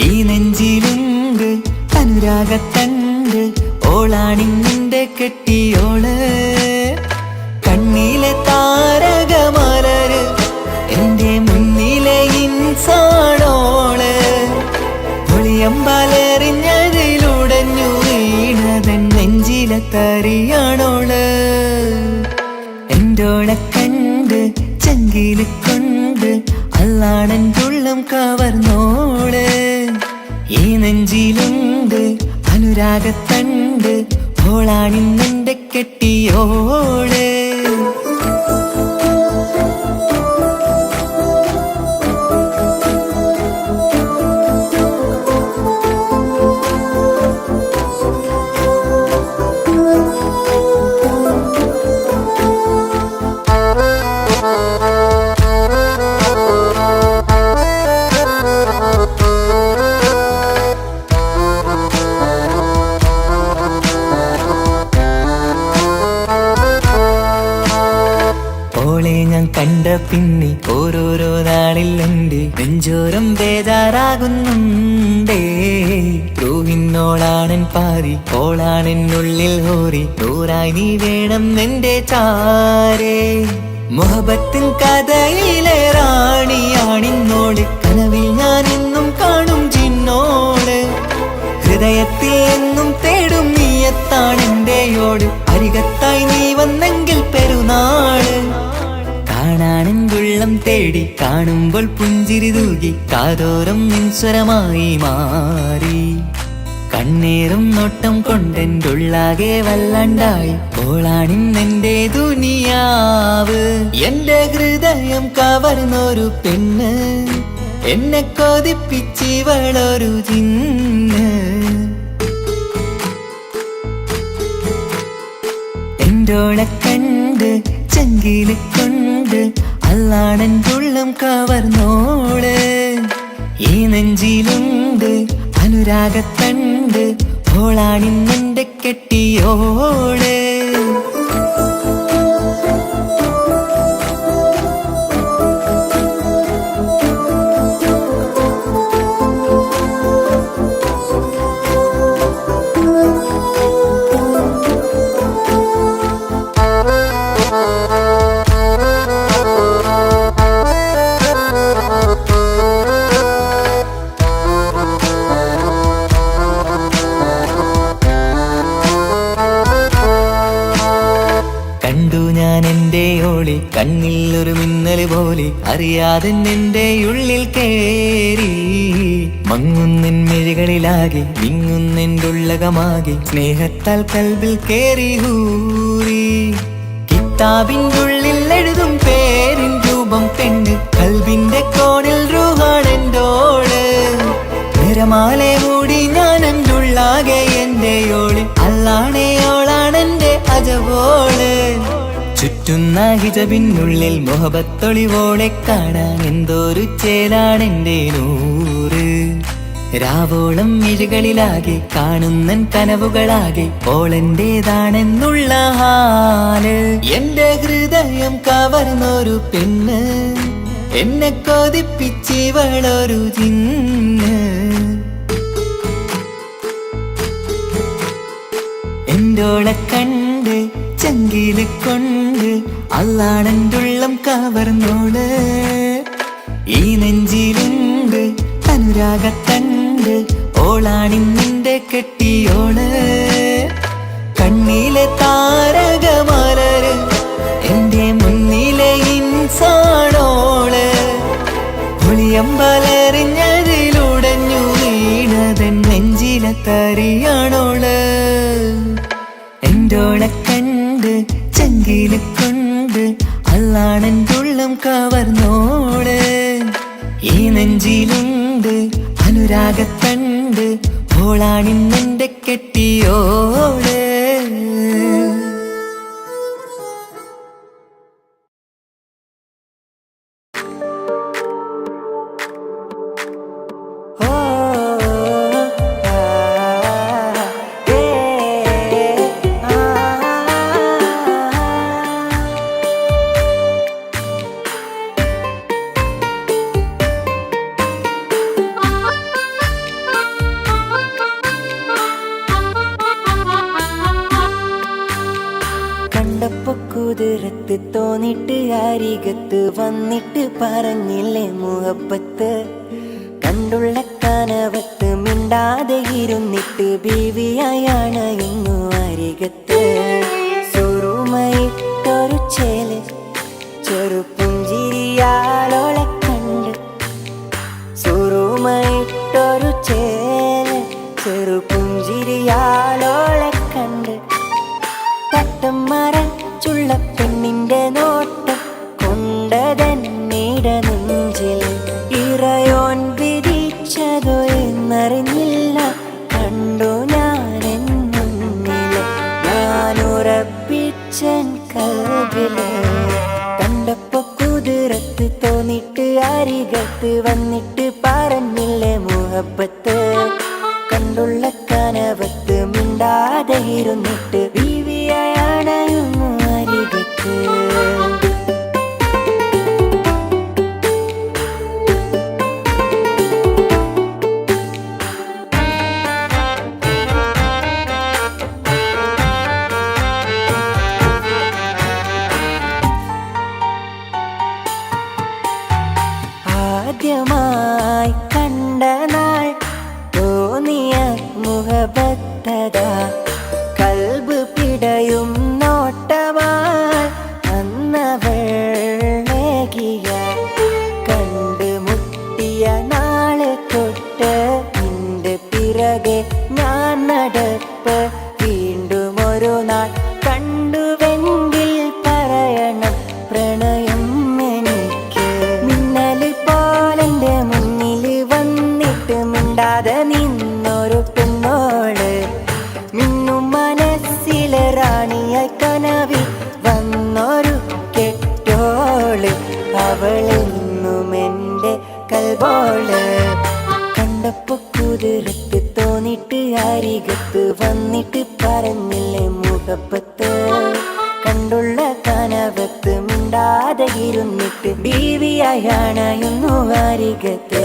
ഈ നെഞ്ചിലുണ്ട് അനുരാഗത്തണ്ട് ഓളാണിന്നിന്റെ കെട്ടിയോള് കണ്ണിലെ താരകമലര് എന്റെ മുന്നിലെ ഇൻസാണോള് ഒളിയമ്പാലെറിഞ്ഞതിലുടഞ്ഞു വീണതൻ നെഞ്ചിലെ തറിയാണോള് എന്തോളെ കണ്ട് ചങ്കില് കൊണ്ട് അള്ളാണെന്തുള്ളം കവർന്നോള് ഈ നെഞ്ചിലുണ്ട് അനുരാഗത്തണ്ട് ഓളാണിന്നെന്റെ കെട്ടിയോള് ഞാൻ കണ്ട പിന്നെ ഓരോരോ നാളിൽ എന്റെ നെഞ്ചോരം ബേജാറാകുന്നുണ്ടേ റൂഹിന്നോളാണൻ പാതി ഓളാണെന്നുള്ളിൽ ഹോറി നൂറായി നീ വേണം എന്റെ ചാരേ മുഹബത്തിൻ കഥയിലെ റാണിയാണിന്നോട് കനവിൽ ഞാൻ എന്നും കാണും ചിന്നോട് ഹൃദയത്തിൽ എന്നും തേടും നീയത്താണെന്റെയോട് അരികത്തായി നീ വന്നെങ്കിൽ പെരുന്നാള് കാണാനെന്തുള്ളം തേടി കാണുമ്പോൾ പുഞ്ചിരി തൂകി കാതോരം നിൻസ്വരമായി മാറി കണ്ണേറും നോട്ടം കൊണ്ടെന്തുള്ളാകെ വല്ലാണ്ടായി ഓളാണിന്നെന്റെ ദുനിയാവ് എന്റെ ഹൃദയം കവർന്നൊരു പെണ്ണ് എന്നെ കൊതിപ്പിച്ചിവളൊരു ജിന്ന് എന്തോളെ കണ്ട് ചങ്കില് കൊണ്ട് അള്ളാണെന്തുള്ളം കവർന്നോള് ഈ നെഞ്ചിലുണ്ട് അനുരാഗത്തണ്ട് ഓളാണിന്നെന്റെ കെട്ടിയോള് കണ്ണിൽ ഒരു മിന്നല് പോലെ അറിയാതെ എന്റെ ഉള്ളിൽ കേറി മങ്ങുന്നിൻ മിഴികളിലാകെ വിങ്ങുന്നെന്റുള്ളകമാകെ സ്നേഹത്താൽ കൽബിൽ കേറി ഹൂറി കിതാബിന്റെ ഉള്ളിൽ എഴുതും പേരിൻ രൂപം പെണ്ണ് കൽബിന്റെ കോണിൽ റൂഹാണെന്തോള് നിരമാലെ മൂടി ഞാൻ എന്തുള്ളാകെ എന്റെയോള് അല്ലാണേയോളാണെന്റെ അജവോള് ചുറ്റുന്ന ഹിജബിനുള്ളിൽ മുഹബത്തൊളിവോളെ കാണാൻ എന്തോരു ചേലാണെന്റെ നൂറ് രാവോളം മിഴികളിലാകെ കാണുന്നൻ കനവുകളാകെ ഓളെന്റേതാണെന്നുള്ള ഹാല് എന്റെ ഹൃദയം കവർന്നൊരു പെണ്ണ് എന്നെ കൊതിപ്പിച്ചിവളൊരു ജിന്ന് എന്തോളെ കണ്ട് ചങ്കില് കൊണ്ട് അള്ളാണെന്തുള്ളം കവർന്നോള് ഈ നെഞ്ചിലുണ്ട് അനുരാഗത്തണ്ട് ഓളാണിന്നിന്റെ കെട്ടിയോള് കണ്ണിലെ താരകമലര് എന്റെ മുന്നിലെ ഇൻസാണോള് ഒളിയമ്പലെറിഞ്ഞതിലുടഞ്ഞു വീണതൻ നെഞ്ചിലെ തറിയാണോള് എന്തോളെ കണ്ട് ചങ്കില് കൊണ്ട് അള്ളാണെന്തുള്ളം കവർന്നോള് ഈ നെഞ്ചിലുണ്ട് അനുരാഗത്തണ്ട് ഓളാണിന്നെന്റെ കെട്ടിയോള് കുതിരത്ത് തോന്നിട്ട് അരികത്ത് വന്നിട്ട് പറഞ്ഞില്ലേ മുഹബത്ത് കണ്ടുള്ള കനവത്ത് മിണ്ടാതെ ഇരുന്നിട്ട് ബീവിയായാണ് ഇന്നു അരികത്ത് സുറുമയിട്ടൊരു ചേല് ചെറുപുഞ്ചിരിയാളോളെ കണ്ട് സുറുമയിട്ടൊരു ചേല് ചെറുപുഞ്ചിരിയാളോളെ കണ്ട് തട്ടം മറച്ചുള്ള പെണ്ണിന്റെ നോട്ടം കൊണ്ടതന്നിട നെഞ്ചിൽ ഇറയോൻ വിധിച്ചതോ എന്നറിഞ്ഞില്ല കണ്ടു ഞാനെൻ മുന്നിൽ ഞാനുറപ്പിച്ചൻ കൽവില് കണ്ടപ്പോ കുതിരത്ത് തോന്നിട്ട് അരികത്ത് വന്നിട്ട് പറഞ്ഞില്ലേ മുഹബത്ത് കണ്ടുള്ള കനവത്ത് മിണ്ടാതെ ഇരുന്നിട്ട് ബീവിയാണയുന്നു അരികത്ത് ആദ്യമായി കണ്ട നാൾ തോന്നിയ മുഹബത്തതാ കൽബ് പിടയും നോട്ടമായി അന്നവളേകിയ കണ്ട് മുട്ടിയ നാളെ തൊട്ട് നിന്റെ പിറകെ ഞാൻ നടപ്പ് വീണ്ടും ഒരു നാൾ കണ്ടുവെങ്കിൽ പറയണം പ്രണയം എനിക്ക് മിന്നല് പോലെന്റെ മുന്നിൽ വന്നിട്ട് മിണ്ടാതെ നിന്നൊരു പെണ്ണോള് മിന്നും മനസ്സിലെ റാണിയായി കനവിൽ വന്നൊരു കെട്ടോള് അവളെന്നും എൻ്റെ കൽബോള് കണ്ടപ്പോ കുതിരത്ത് തോന്നിട്ട് അരികത്ത് വന്നിട്ട് പറഞ്ഞില്ലേ മുഹബത്ത് കണ്ടുള്ള കനവത്ത് മിണ്ടാതെ ഇരുന്നിട്ട് ബീവിയാണയുന്നു അരികത്ത്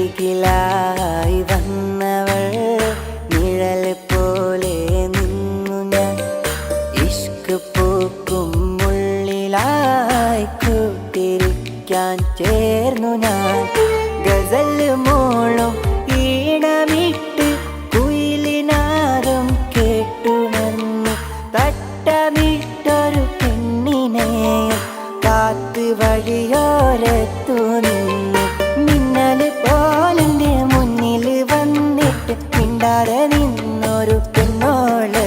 അരികിലായി വന്നവൾ നിഴൽ പോലെ നിന്നു ഞാൻ ഇഷ്ക് പൂക്കും മുള്ളിലായി കൂട്ടിരിക്കാൻ ചേർന്നു ഞാൻ ഗസൽ മോളും ഈണമിട്ട് കുയിലിനാദം കേട്ടുണർന്നു തട്ടമിട്ടൊരു പെണ്ണിനെ കാത്ത് വഴിയോരത്തു നിന്നു മിന്നല് പോലെന്റെ മുന്നിൽ വന്നിട്ട് മിണ്ടാതെ നിന്നൊരു പെണ്ണോള്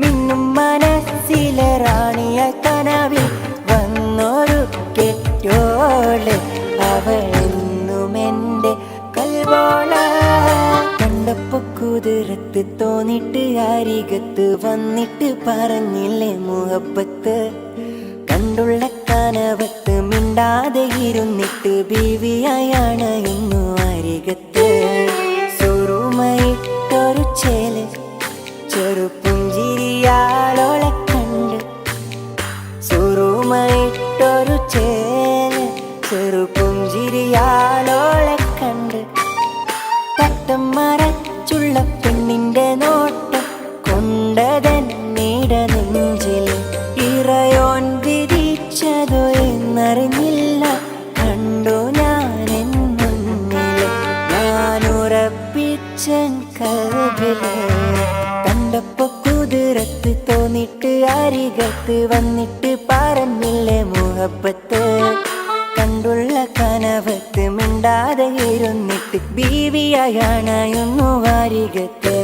മിന്നും മനസ്സിലെ റാണിയ കനവിൽ വന്നൊരു കെട്ടോള് അവളെന്നും എൻ്റെ കൽബോള് കണ്ടപ്പോ കുതിരത്ത് തോന്നിട്ട് അരികത്ത് വന്നിട്ട് പറഞ്ഞില്ലേ മുഹബത്ത് കണ്ടുള്ള കനവത്ത് മിണ്ടാതെ ഇരുന്നിട്ട് ബീവിയായാണ് ഇന്നു അരികത്ത് സുറുമയിട്ടൊരു ചേല് ചെറുപുഞ്ചിരിയാളോളെ കണ്ട് സുറുമയിട്ടൊരു ചേല് ചെറുപുഞ്ചിരിയാളോളെ കണ്ട് തട്ടം മറച്ചുള്ള പെണ്ണിന്റെ നോട്ടം കൊണ്ടതന്നിട നെഞ്ചിൽ ഇറയോൻ വിധിച്ചതോ എന്നറിഞ്ഞില്ല കണ്ടു ഞാനെൻ മുന്നിൽ ഞാനുറപ്പിച്ചൻ കൽവില് കണ്ടപ്പോ കുതിരത്ത് തോന്നിട്ട് അരികത്ത് വന്നിട്ട് പറഞ്ഞില്ലേ മുഹബത്ത് കണ്ടുള്ള കനവത്ത് മിണ്ടാതെ ഇരുന്നിട്ട് ബീവിയാണയുന്നു അരികത്ത്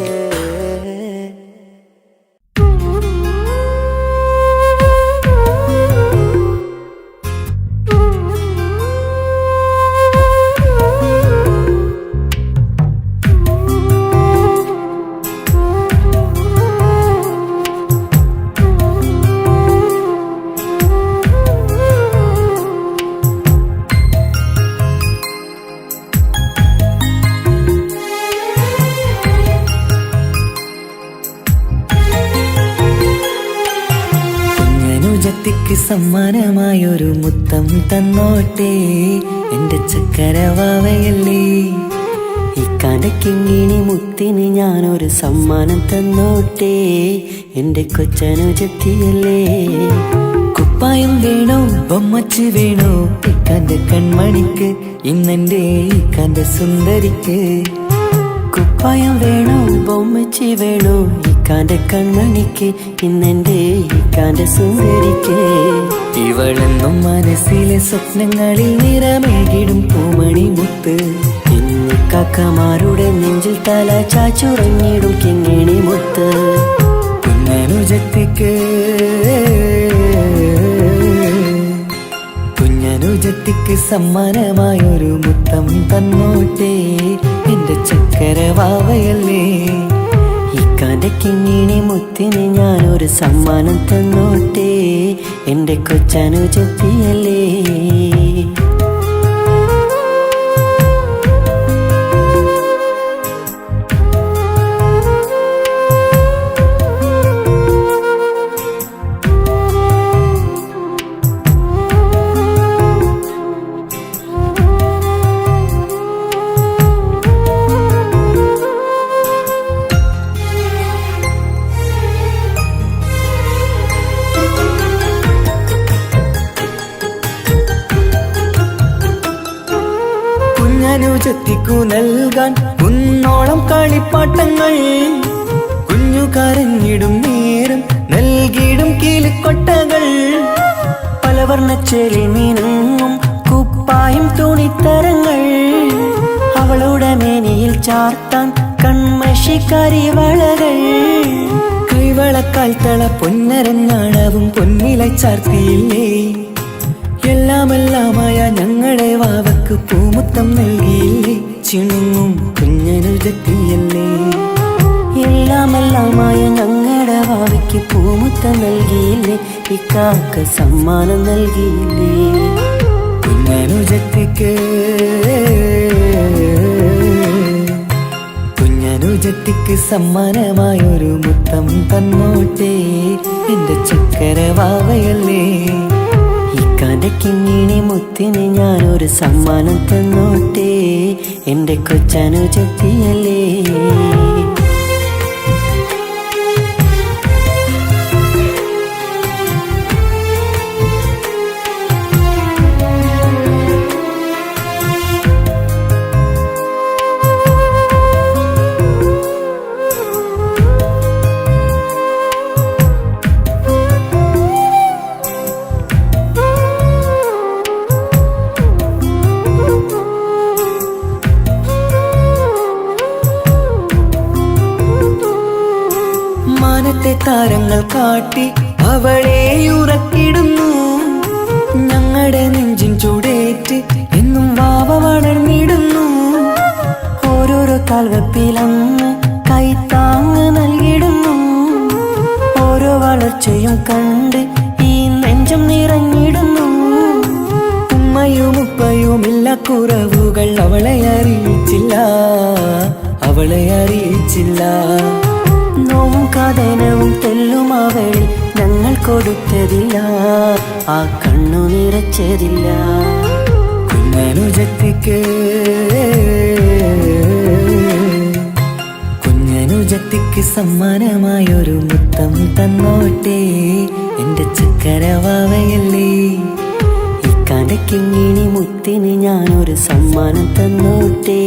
സമ്മാനമായൊരു മുത്തം തന്നോട്ടെ എന്റെ ചക്കരവാവയല്ലേ. ഇക്കാന്റെ കിങ്ങിണി മുത്തിന് ഞാനൊരു സമ്മാനം തന്നോട്ടെ എന്റെ കൊച്ചനുജത്തിയല്ലേ. കുപ്പായം വേണോ ബൊമ്മച്ച് വേണോ ഇക്കാന്റെ കൺമണിക്ക്, ഇന്നെന്റെ ഇക്കാന്റെ സുന്ദരിക്ക്. കുപ്പായം വേണോ ബൊമ്മച്ചി വേണോ ഇക്കാന്റെ കൺമണിക്ക്, ഇന്നെന്റെ ഇക്കാന്റെ സുന്ദരിക്ക്. ഇവളെന്നും മനസ്സിലെ സ്വപ്നങ്ങളിൽ നിറമേകിടും പൂമണി മുത്ത്. ഇന്ന് കാക്കമാരുടെ നെഞ്ചിൽ തല ചാച്ചുറങ്ങിടും കിങ്ങിണി മുത്ത്. കുഞ്ഞനുജത്തിക്ക് സമ്മാനമായൊരു മുത്തം തന്നോട്ടെ എന്റെ ചക്കരവാവയല്ലേ. ഇക്കാന്റെ കിങ്ങിണി മുത്തിന് ഞാനൊരു സമ്മാനം തന്നോട്ടെ എന്റെ കൊച്ചനുജത്തിയല്ലേ. കുഞ്ഞനുജത്തിക്കു നൽകാൻ കുന്നോളം കളിപ്പാട്ടങ്ങൾ, കുഞ്ഞു കരഞ്ഞിടും നേരം നൽകിയിടും കീലിക്കൊട്ടകൾ. പലവർണ്ണച്ചേലിൽ മീനുങ്ങും കുപ്പായും തുണിത്തരങ്ങൾ, അവളുടെ മേനിയിൽ ചാർത്താൻ കൺമഷി കരിവളകൾ. കൈവളക്കാൽ തള പൊന്നരഞ്ഞാണവും പൊന്നില ചാർത്തിയില്ലേ. എല്ലാമെല്ലാമായ ഞങ്ങളുടെ വാവക്ക് പൂമുത്തം നൽകിയില്ലേ, ചിണുങ്ങും കുഞ്ഞനുജത്തിയല്ലേ. എല്ലാമെല്ലാമായ ഞങ്ങളുടെ വാവയ്ക്ക് പൂമുത്തം നൽകിയില്ലേ, ഇക്കാക്ക് സമ്മാനം നൽകിയില്ലേ. കുഞ്ഞനുജത്തിക്ക് സമ്മാനമായൊരു മുത്തം തന്നോട്ടെ എന്റെ ചക്കരവാവയല്ലേ. ഇക്കാന്റെ കിങ്ങിണി മുത്തിന് ഞാനൊരു സമ്മാനം തന്നോട്ടെ എന്റെ കൊച്ചനുജത്തിയല്ലേ. മാനത്തെ താരങ്ങൾ കാട്ടി അവളെ ഉറക്കിടുന്നു, ഞങ്ങളുടെ നെഞ്ചിൻ ചൂടേറ്റ് എന്നും വാവ വളർന്നിടുന്നു. ഓരോരോ കാൽവെപ്പിലങ്ങ് കൈത്താങ്ങ് നൽകിടുന്നു, ഓരോ വളർച്ചയും കണ്ട് ഈ നെഞ്ചം നിറഞ്ഞിടുന്നു. ഉമ്മയും ഉപ്പയുമില്ല കുറവുകൾ അവളെ അറിയിച്ചില്ല, അവളെ അറിയിച്ചില്ല. നോവും കാതനവും തെല്ലും അവളിൽ ഞങ്ങൾ കൊടുത്തതില്ല, ആ കണ്ണു നിറച്ചതില്ല. കുഞ്ഞനുജത്തിക്ക് സമ്മാനമായൊരു മുത്തം തന്നോട്ടെ എന്റെ ചക്കരവാവയല്ലേ. ഇക്കാന്റെ കിങ്ങിണി മുത്തിന് ഞാനൊരു സമ്മാനം തന്നോട്ടെ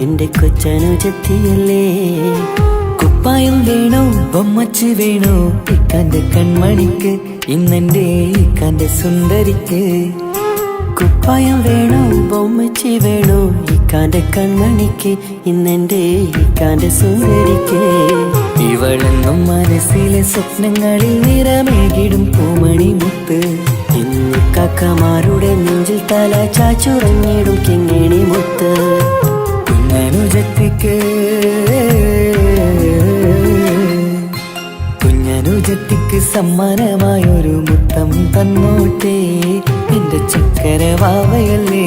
എന്റെ കൊച്ചനുജത്തിയല്ലേ. കുപ്പായം വേണോ ബൊമ്മച്ച് വേണോ ഇക്കാന്റെ കൺമണിക്ക്, ഇന്നെന്റെ ഇക്കാന്റെ സുന്ദരിക്ക്. കുപ്പായം വേണോ ബൊമ്മച്ചി വേണോ ഇക്കാന്റെ കൺമണിക്ക്, ഇന്നെന്റെ ഇക്കാന്റെ സുന്ദരിക്ക്. ഇവളെന്നും മനസ്സിലെ സ്വപ്നങ്ങളിൽ നിറമേകിടും പൂമണി മുത്ത്. ഇന്ന് കാക്കമാരുടെ നെഞ്ചിൽ തല ചാച്ചുറങ്ങിടും കിങ്ങിണി മുത്ത്. കുഞ്ഞനുജത്തിക്ക് സമ്മാനമായൊരു മുത്തം തന്നോട്ടെ എന്റെ ചക്കരവാവയല്ലേ.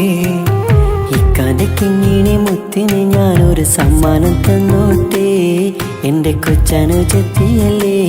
ഇക്കാന്റെ കിങ്ങിണി മുത്തിന് ഞാനൊരു സമ്മാനം തന്നോട്ടെ എന്റെ കൊച്ചനുജത്തിയല്ലേ.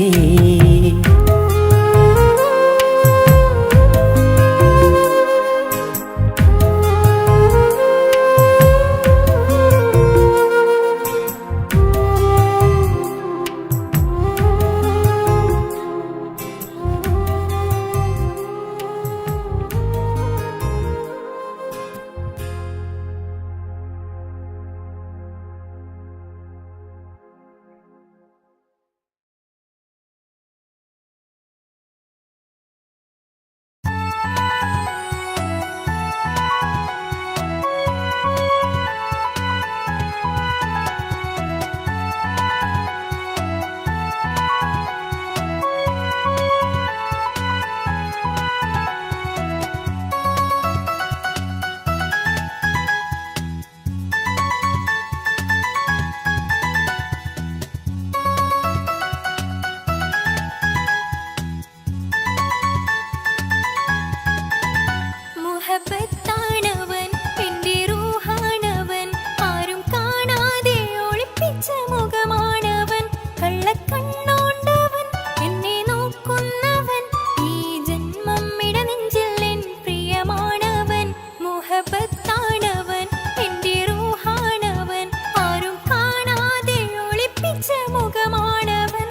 മുഹബത്താണവൻ എന്റെ റൂഹാണവൻ ആരും കാണാതെ ഒളിപ്പിച്ച മുഖമാണവൻ കള്ളക്കണ്ണോണ്ടവൻ എന്നെ നോക്കുന്നവൻ ഈ ജന്മം ഇടനെഞ്ചിൽ എൻ പ്രിയമാണവൻ മുഹബത്താണവൻ എന്റെ റൂഹാണവൻ ആരും കാണാതെ ഒളിപ്പിച്ച മുഖമാണവൻ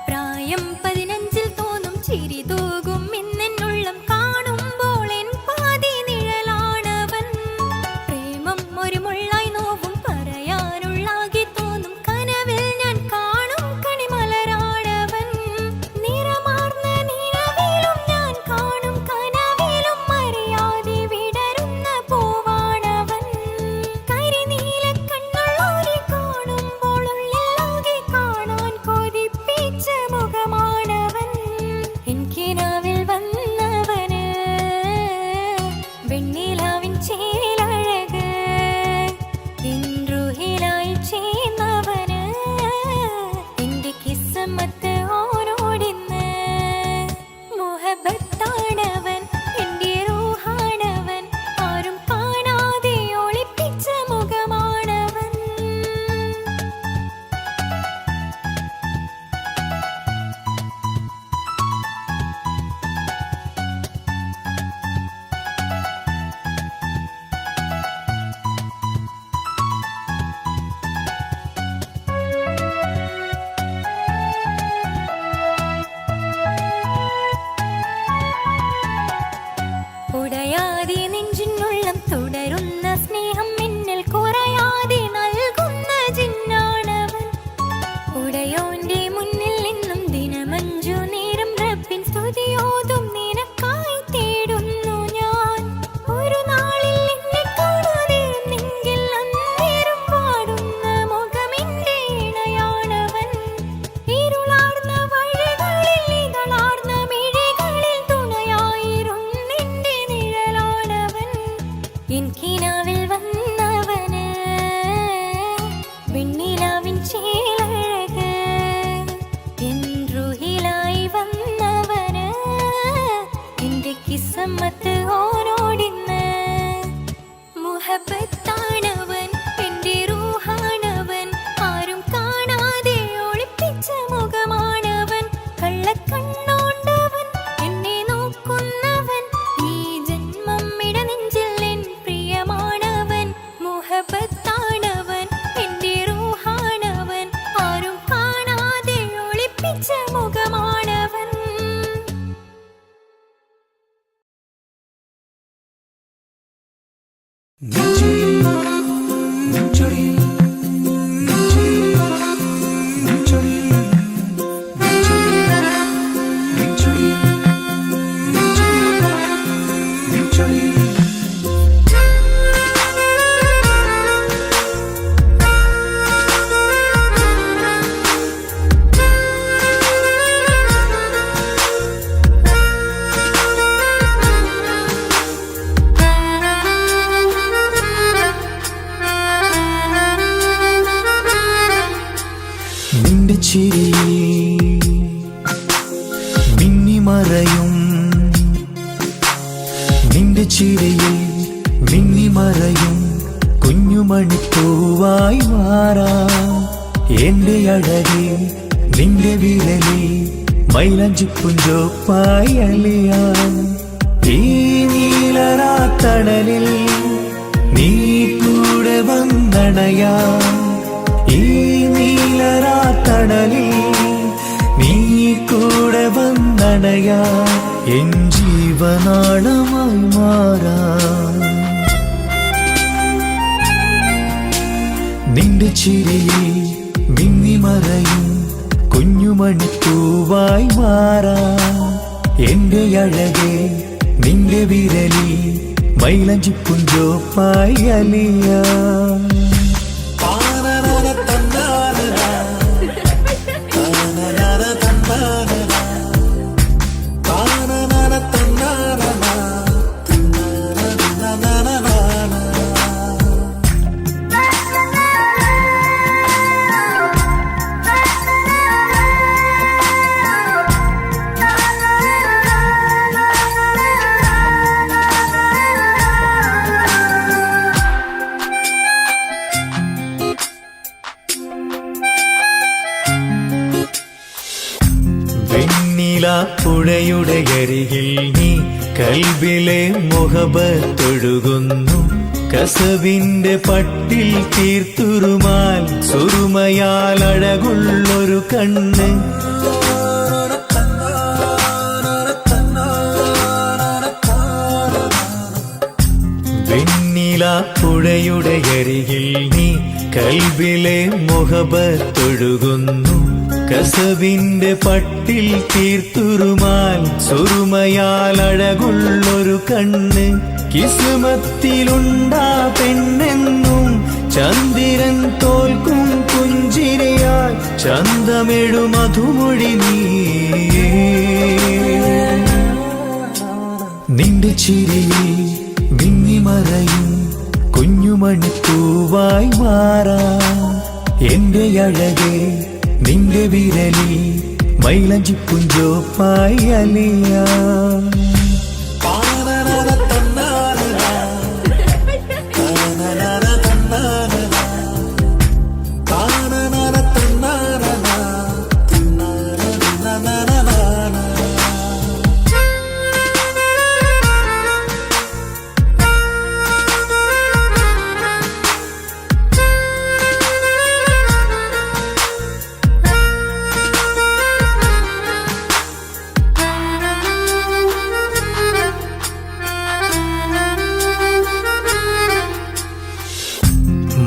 പ്രായം 15 തോന്നും ചിരി തൂകും ഇന്നെന്നുള്ളം കാണുമ്പോൾ എൻ പാതി നിഴലാണവൻ പ്രേമം ഒരു മുള്ളായി നോവും പറയാനുള്ളാകെ തോന്നും കനവിൽ ഞാൻ കാണും കണിമലരാണവൻ നിറമാർന്ന നിലവിലും ഞാൻ കാണും കനവിലും അറിയാതെ വിടരുന്ന പൂവാണവൻ കരിനീല കണ്ണുള്ളോരെ കാണുമ്പോൾ ഉള്ളിലാകെ കാണാൻ കൊതിപ്പിച്ച മുഖമാണവൻ എനിക്കിനാവിൽ വന്നവന് വെണ്ണിലാവിൻ ചേലഴക് ഇൻറുഹിലായി ചേർന്നവന് എന്റെ കിസ്മത്ത് ഓരോടിന്ന് മുഹബത്താണവൻ എന്റെ റൂഹാണവൻ ആരും കാണാതെ ഒളിപ്പിച്ച മുഖമാണവൻ ഉടയാതെ നെഞ്ചിനുള്ളം തുടരുന്ന സ്നേഹം മിന്നൽ കുറയാതെ നൽകുന്ന ജിന്നാണവൻ ഉടയോന്റെ മുന്നിൽ നിന്നും ദിനമഞ്ചു നേരം റബ്ബിൻ സ്തുതിയോതും നിനക്കായി തേടുന്നു ഞാൻ ഒരു നാളിൽ എന്നെ കാണാതിരുന്നെങ്കിൽ അന്നേരം പാടുന്ന മുഖമെന്റെ ഇണയാണവൻ ഇരുളാർന്ന വഴികളിൽ ഇതളാർന്ന മിഴികളിൽ തുണയായിരുന്നെന്റെ നിഴലാണവൻ എനിക്കിനാവിൽ വന്നവന് വെണ്ണിലാവിൻ ചേലഴക് എൻറുഹിലായി വന്നവന് എന്റെ കിസ്മത്ത് ഓരോടിന്ന് മുഹബത്താണവൻ എന്റെ റൂഹാണവൻ ആരും കാണാതെ ഒളിപ്പിച്ച മുഖമാണവൻ കള്ളക്കണ്ണോണ്ടവൻ എന്നെ നോക്കുന്നവൻ ഈ ജന്മം ഇടനെഞ്ചിൽ എൻ പ്രിയമാണവൻ മുഹബത്താണവൻ എന്റെ റൂഹാണവൻ ആരും കാണാതെ ഒളിപ്പിച്ച മുഖമാണവൻ നിന്റെ ചിരിയിൽ മിന്നിമറയും നിന്റെ ചിരിയിൽ മിന്നിമറയും കുഞ്ഞുമണിപ്പൂവായി മാറാം എന്റെ അഴകി നിന്റെ വിരലിൽ മൈലഞ്ചിപ്പുഞ്ചോപ്പായി അലിയാൻ ഈ നീലരാത്തണലിൽ നീ കൂടെ വന്നണയാ ഈ നീലരാത്തണലിൽ നീ കൂടെ വന്നണയാ എൻ ജീവനാളമായി മാറാം നിന്റെ ചിരിയിൽ മിന്നിമറയും കുഞ്ഞുമണിപ്പൂവായി മാറാം എന്റെ അഴകെ നിന്റെ വിരലിൽ മൈലഞ്ചിപ്പുഞ്ചോപ്പായി അലിയാം. വെണ്ണിലാപ്പുഴയുടെ അരികിൽ നീ കൽബിലെ മുഹബത്തൊഴുകുന്നു കസവിന്റെ പട്ടിൽ തീർത്തുറുമാൽ സുറുമയാൽ അഴകുള്ളൊരു കണ്ണ് വെണ്ണിലാപ്പുഴയുടെ അരികിൽ നീ കൽബിലെ മുഹബത്തൊഴുകുന്നു കസവിന്റെ പട്ടിൽ തീർത്തുറുമാൽ സുറുമയാൽ അഴകുള്ളൊരു കണ്ണ് കിസ്മത്തിലുണ്ടാ പെണ്ണെന്നും ചന്ദ്രൻ തോൽക്കും പുഞ്ചിരിയായി ചന്തമെഴു മധുമൊഴി നീ നിന്റെ ചിരിയിൽ മിന്നിമറയും കുഞ്ഞുമണിപ്പൂവായി മാറാ എന്റെ അഴകേ നിന്റെ വിരലി മൈലഞ്ചിപ്പുഞ്ചോപ്പായി അലിയാ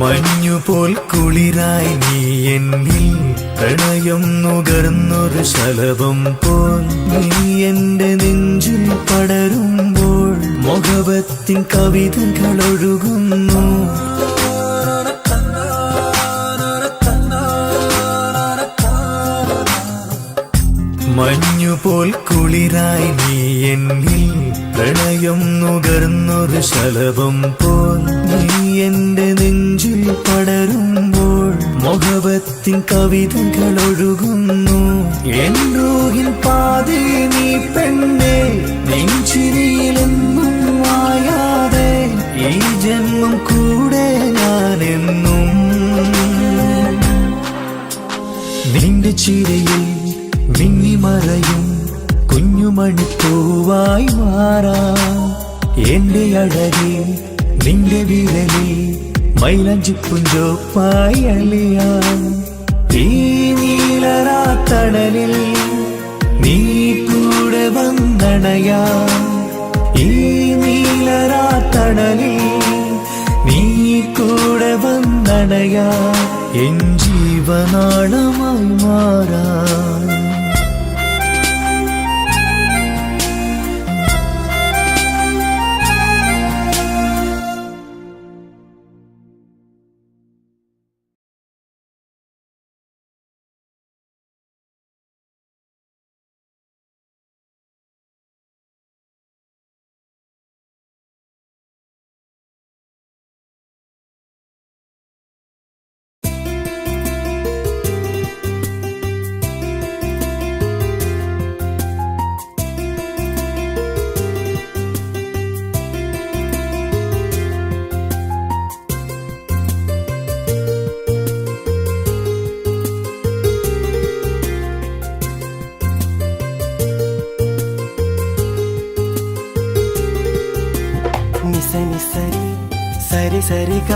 മഞ്ഞുപോൽ കുളിരായി നീ എന്നിൽ പ്രണയം നുകർന്നൊരു ശലഭം പോൽ നീ എന്റെ നെഞ്ചിൽ പടരുമ്പോൾ മുഹബത്തിൻ കവിതകൾ ഒഴുകുന്നു മഞ്ഞുപോൽ കുളിരായി നീ എന്നിൽ പ്രണയം നുകർന്നൊരു ശലഭം പോൽ നീ എന്റെ നെഞ്ചിൽ പടരുമ്പോൾ മുഹബത്തിൻ കവിതകൾ ഒഴുകുന്നു എൻ റൂഹിൻ പാതേ നീ പെണ്ണേ നെഞ്ചിരിയിലെന്നും മായാതെ ഈ ജന്മം കൂടെ ഞാനെന്നും നിന്റെ ചിരിയിൽ മിന്നിമറയും കുഞ്ഞുമണിപ്പൂവായി മാറാ എന്റെ അഴകേ നിന്റെ വിരലി മൈലഞ്ചിപ്പുഞ്ചോപ്പായി അലിയാ ഈ നീലരാത്തണലിൽ നീ കൂടെ വന്നണയാ ഈ നീലരാത്തണലിൽ നീ കൂടെ വന്നണയാ എൻ ജീവനാളമായി മാറാ సరి గ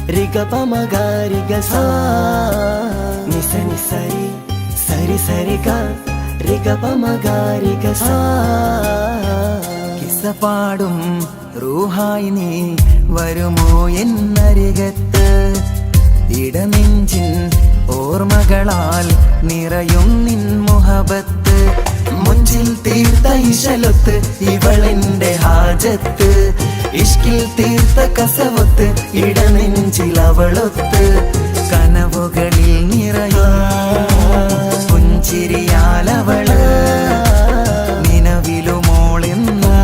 రిగ పమ గ రిగ సా నిసని సరి సరి గ రిగ పమ గ రిగ సా കിസ്സപാടും റൂഹായി നീ വരുമോ എന്നരികത്ത് ഇടനെഞ്ചിൻ ഓർമ്മകളാൽ നിറയും നിൻ മുഹബത്ത് മുഞ്ചിൽ തീർത്ത ഇശലൊത്ത് ഇവളെന്റെ ഹാജത്ത് ഇഷ്കിൽ തീർത്ത കസവത്ത് ഇടനെഞ്ചിൽ അവളൊത്ത് കനവുകളിൽ നിറയും പുഞ്ചിരിയാലവള് നിലവിലുമോളെന്ന്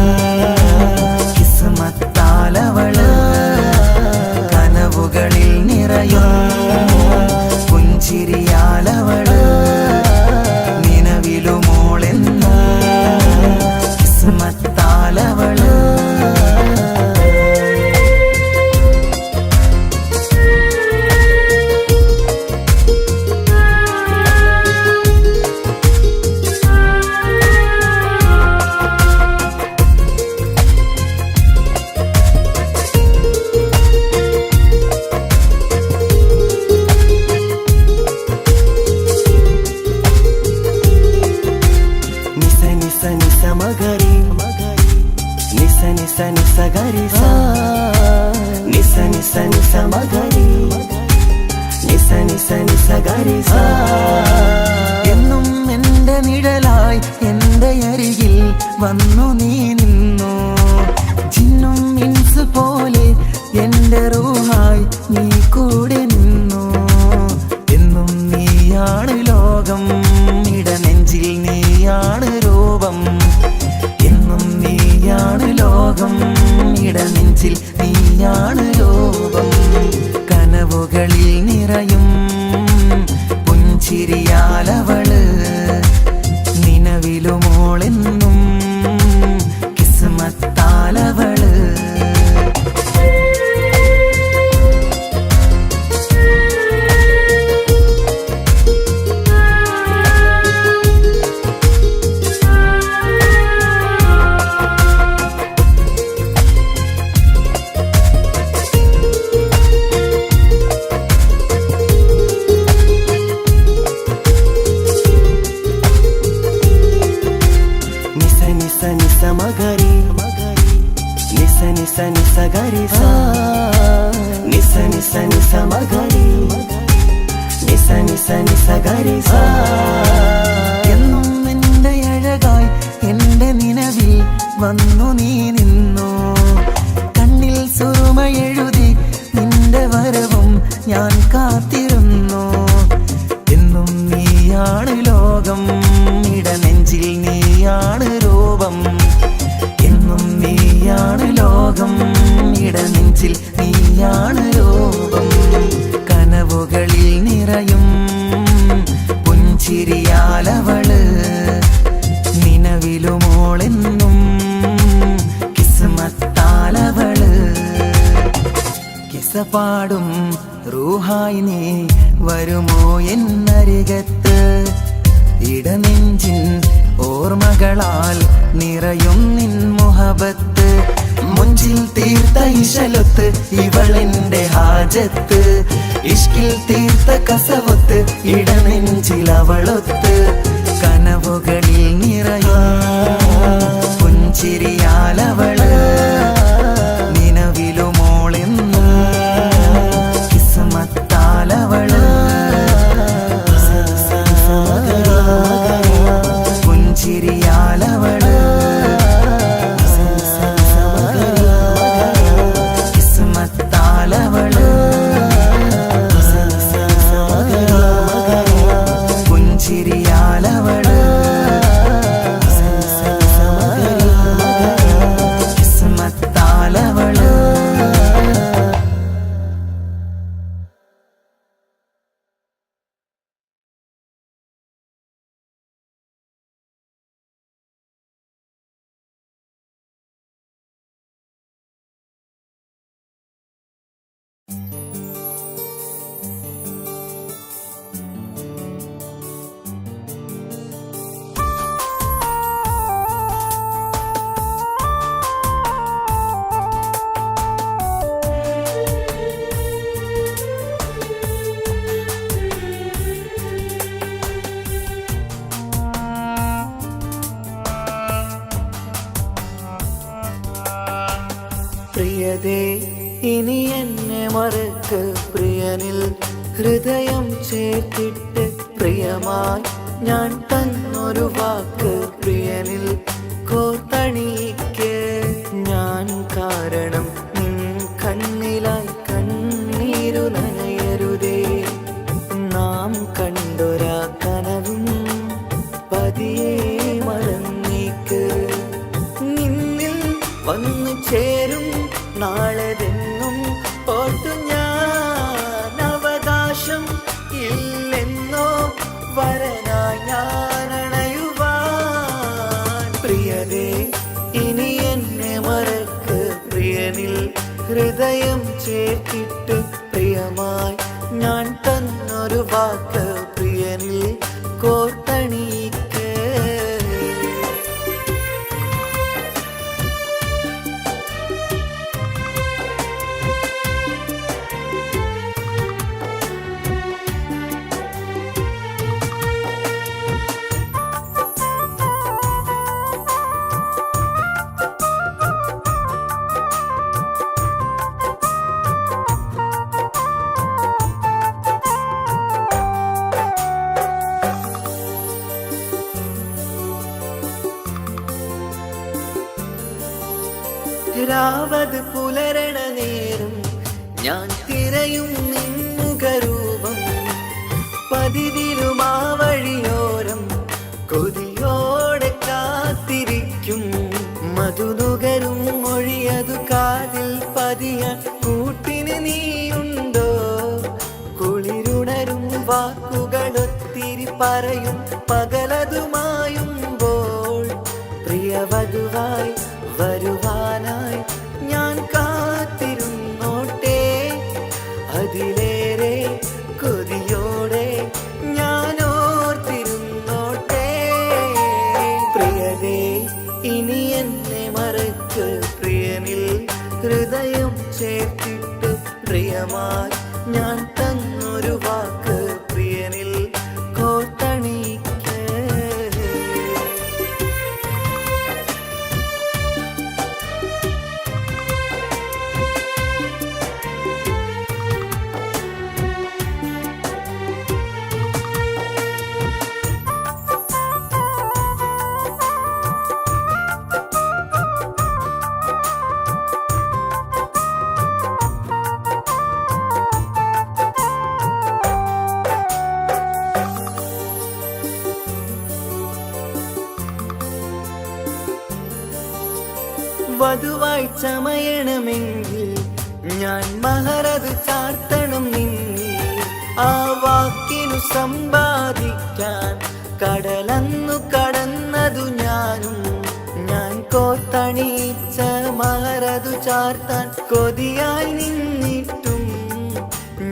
കിസ്മത്താലവള് കനവുകളിൽ നിറയും പുഞ്ചിരിയാലവള് നിലവിലുമോളെന്ന് കിസ്മത്താലവള് നിസ മഗരി നിസ നിസ നിസ ഗരി സാ. എന്നും എന്റെ നിഴലായി എന്റെ അരികിൽ വന്നു നീ നിന്നു. ജിന്നും ഇൻസ് പോലെ എന്റെ റൂഹായി നീ കൂടെ നിന്നു. എന്നും നീയാണ് ലോകം, ഇടനെഞ്ചിൽ നീയാണ് രൂപം. എന്നും നീയാണ് ലോകം, ഇടനെഞ്ചിൽ നീയാണ് രൂപം. കനവുകളിൽ നിറയും പുഞ്ചിരിയാലവള്, നിലവിലുമോളെന്നും കിസ്മത്താലവള്. മഗരി നിസ നിസ നിസ ഗരി സാ. നിസ നിസ നിസ മഗരി നിസ നിസ നിസ ഗരി സാ. എന്നും എന്റെ അഴകായി എന്റെ നിലവിൽ വന്നു നീ നിന്നു. കണ്ണിൽ സുറുമയെഴുതി നിന്റെ വരവും ഞാൻ കാത്തിരുന്നു. എന്നും നീയാണ് ലോകം, ഇടനെഞ്ചിൽ നീയാണ് രൂപം. എന്നും നീയാണ് ലോകം, ഇടനെഞ്ചിൽ നീയാണ് രൂപം. കനവുകളിൽ നിറയും പുഞ്ചിരിയാലവള്, നിലവിലുമോളെന്നും കിസ്മത്താലവള്. കിസപാടും റൂഹായി നീ വരുമോ എന്നരികത്ത്? ഇടനെഞ്ചിൻ ഓർമ്മകളാൽ നിറയും നിൻ മുഹബത്ത്. മുഞ്ചിൽ തീർത്ത ഇശലൊത്ത് ഇവളെന്റെ ഹാജത്ത്. ഇഷ്കിൽ തീർത്ത കസവൊത്ത് ഇടനെഞ്ചിലവളൊത്ത്. കനവുകളിൽ നിറയും പുഞ്ചിരിയാലവള്, നിലവിലുമോളെന്നും കിസ്മത്താലവള്. പുഞ്ചിരിയാലവള്, കിസ്മത്താലവള്. പുഞ്ചിരിയാലവള്, കിസ്മത്താലവള്. പ്രിയതേ ഇനി എന്നെ മറക്ക്, പ്രിയനിൽ ഹൃദയം ചേർത്തിട്ട്. പ്രിയമായി ഞാൻ തന്നൊരു വാക്ക്, പ്രിയനിൽ കോർത്തണിക്ക്. ഞാൻ കാരണം നിൻ കണ്ണിലായി കണ്ണീരു നനയരുതേ. നാം കണ്ടൊരാ കനവും പതിയെ മറന്നേക്ക്. നിന്നിൽ വന്നു ചേരും നാളെതെന്നും ഓർത്തു ഞാൻ. അവകാശം ഇല്ലെന്നോ വരനായി ഞാൻ അണയുവാൻ. പ്രിയതേ ഇനി എന്നെ മറക്ക്, പ്രിയനിൽ ഹൃദയം ചേർത്തിട്ട്. പ്രിയമായി ഞാൻ തന്നൊരു വാക്ക്, പ്രിയനിൽ കോർത്തണിക്ക്. രാവത് പുലരണ നേരം ഞാൻ തിരയും നിൻമുഖരൂപം പതിവിലും ആ വഴിയോരം കൊതിയോടെ കാത്തിരിക്കും മധുനുകരും മൊഴിയതു കാതിൽ പതിയാൻ കൂട്ടിന് നീയുണ്ടോ കുളിരുണരും വാക്കുകളൊത്തിരി പറയും പകലതുമായുമ്പോൾ പ്രിയവധുവായി വരുവാനായി ഞാൻ കാത്തിരുന്നോട്ടെ അതിലേറെ കൊതിയോടെ ഞാൻ ഓർത്തിരുന്നോട്ടെ പ്രിയതേ ഇനി എന്നെ മറക്ക് പ്രിയനിൽ ഹൃദയം ചേർത്തിട്ട് പ്രിയമായി ഞാൻ തന്നൊരു വാക്ക് പ്രിയനിൽ കോർത്തണിക്ക് വധുവായി ചമയണമെങ്കിൽ ഞാൻ മഹറത് ചാർത്തണം നിന്നിൽ ആ വാക്കിനു സമ്പാദിക്കാൻ കടലന്നു കടന്നതു ഞാനും ഞാൻ കോത്തണിച്ച മഹറതു ചാർത്താൻ കൊതിയായി നിന്നിട്ടും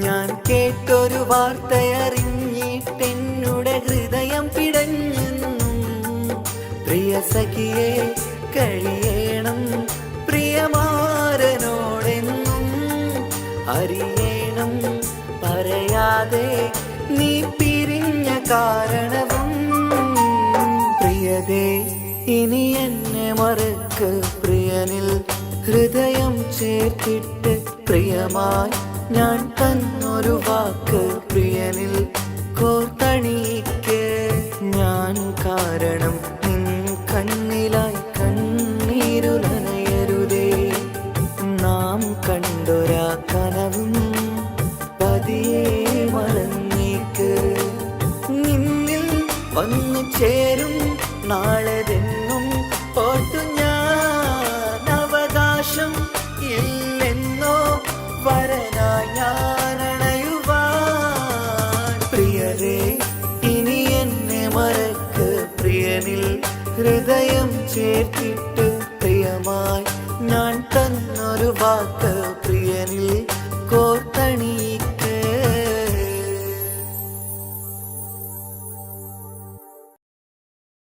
ഞാൻ കേട്ടൊരു വാർത്തയറിഞ്ഞിട്ടെന്നുടെ ഹൃദയം പിടഞ്ഞെന്നും പ്രിയ സഖിയെ കഴിയണം പ്രിയമാരനോടെന്നും അറിയണം പറയാതെ നീ പിരിഞ്ഞ കാരണവും പ്രിയതേ ഇനി എന്നെ മറക്ക് പ്രിയനിൽ ഹൃദയം ചേർത്തിട്ട് പ്രിയമായി ഞാൻ തന്നൊരു വാക്ക് പ്രിയനിൽ കോർത്തണിക്ക് ഞാൻ കാരണം നിൻ കണ്ണിലായി കണ്ണീരുനയരുതേ നാം കണ്ടൊരാ കനവും പതിയെ മറന്നേക്ക് നിന്നിൽ വന്നു ചേരും നാളെതെന്നും ഓർത്തു ഞാൻ അവകാശം ഇല്ലെന്നോ വരനായി ഞാൻ അണയുവാൻ പ്രിയരേ ഇനി എന്നെ മറക്ക് പ്രിയനിൽ ഹൃദയം ചേർത്തിട്ട് പ്രിയമായി ഞാൻ തന്നൊരു വാക്ക്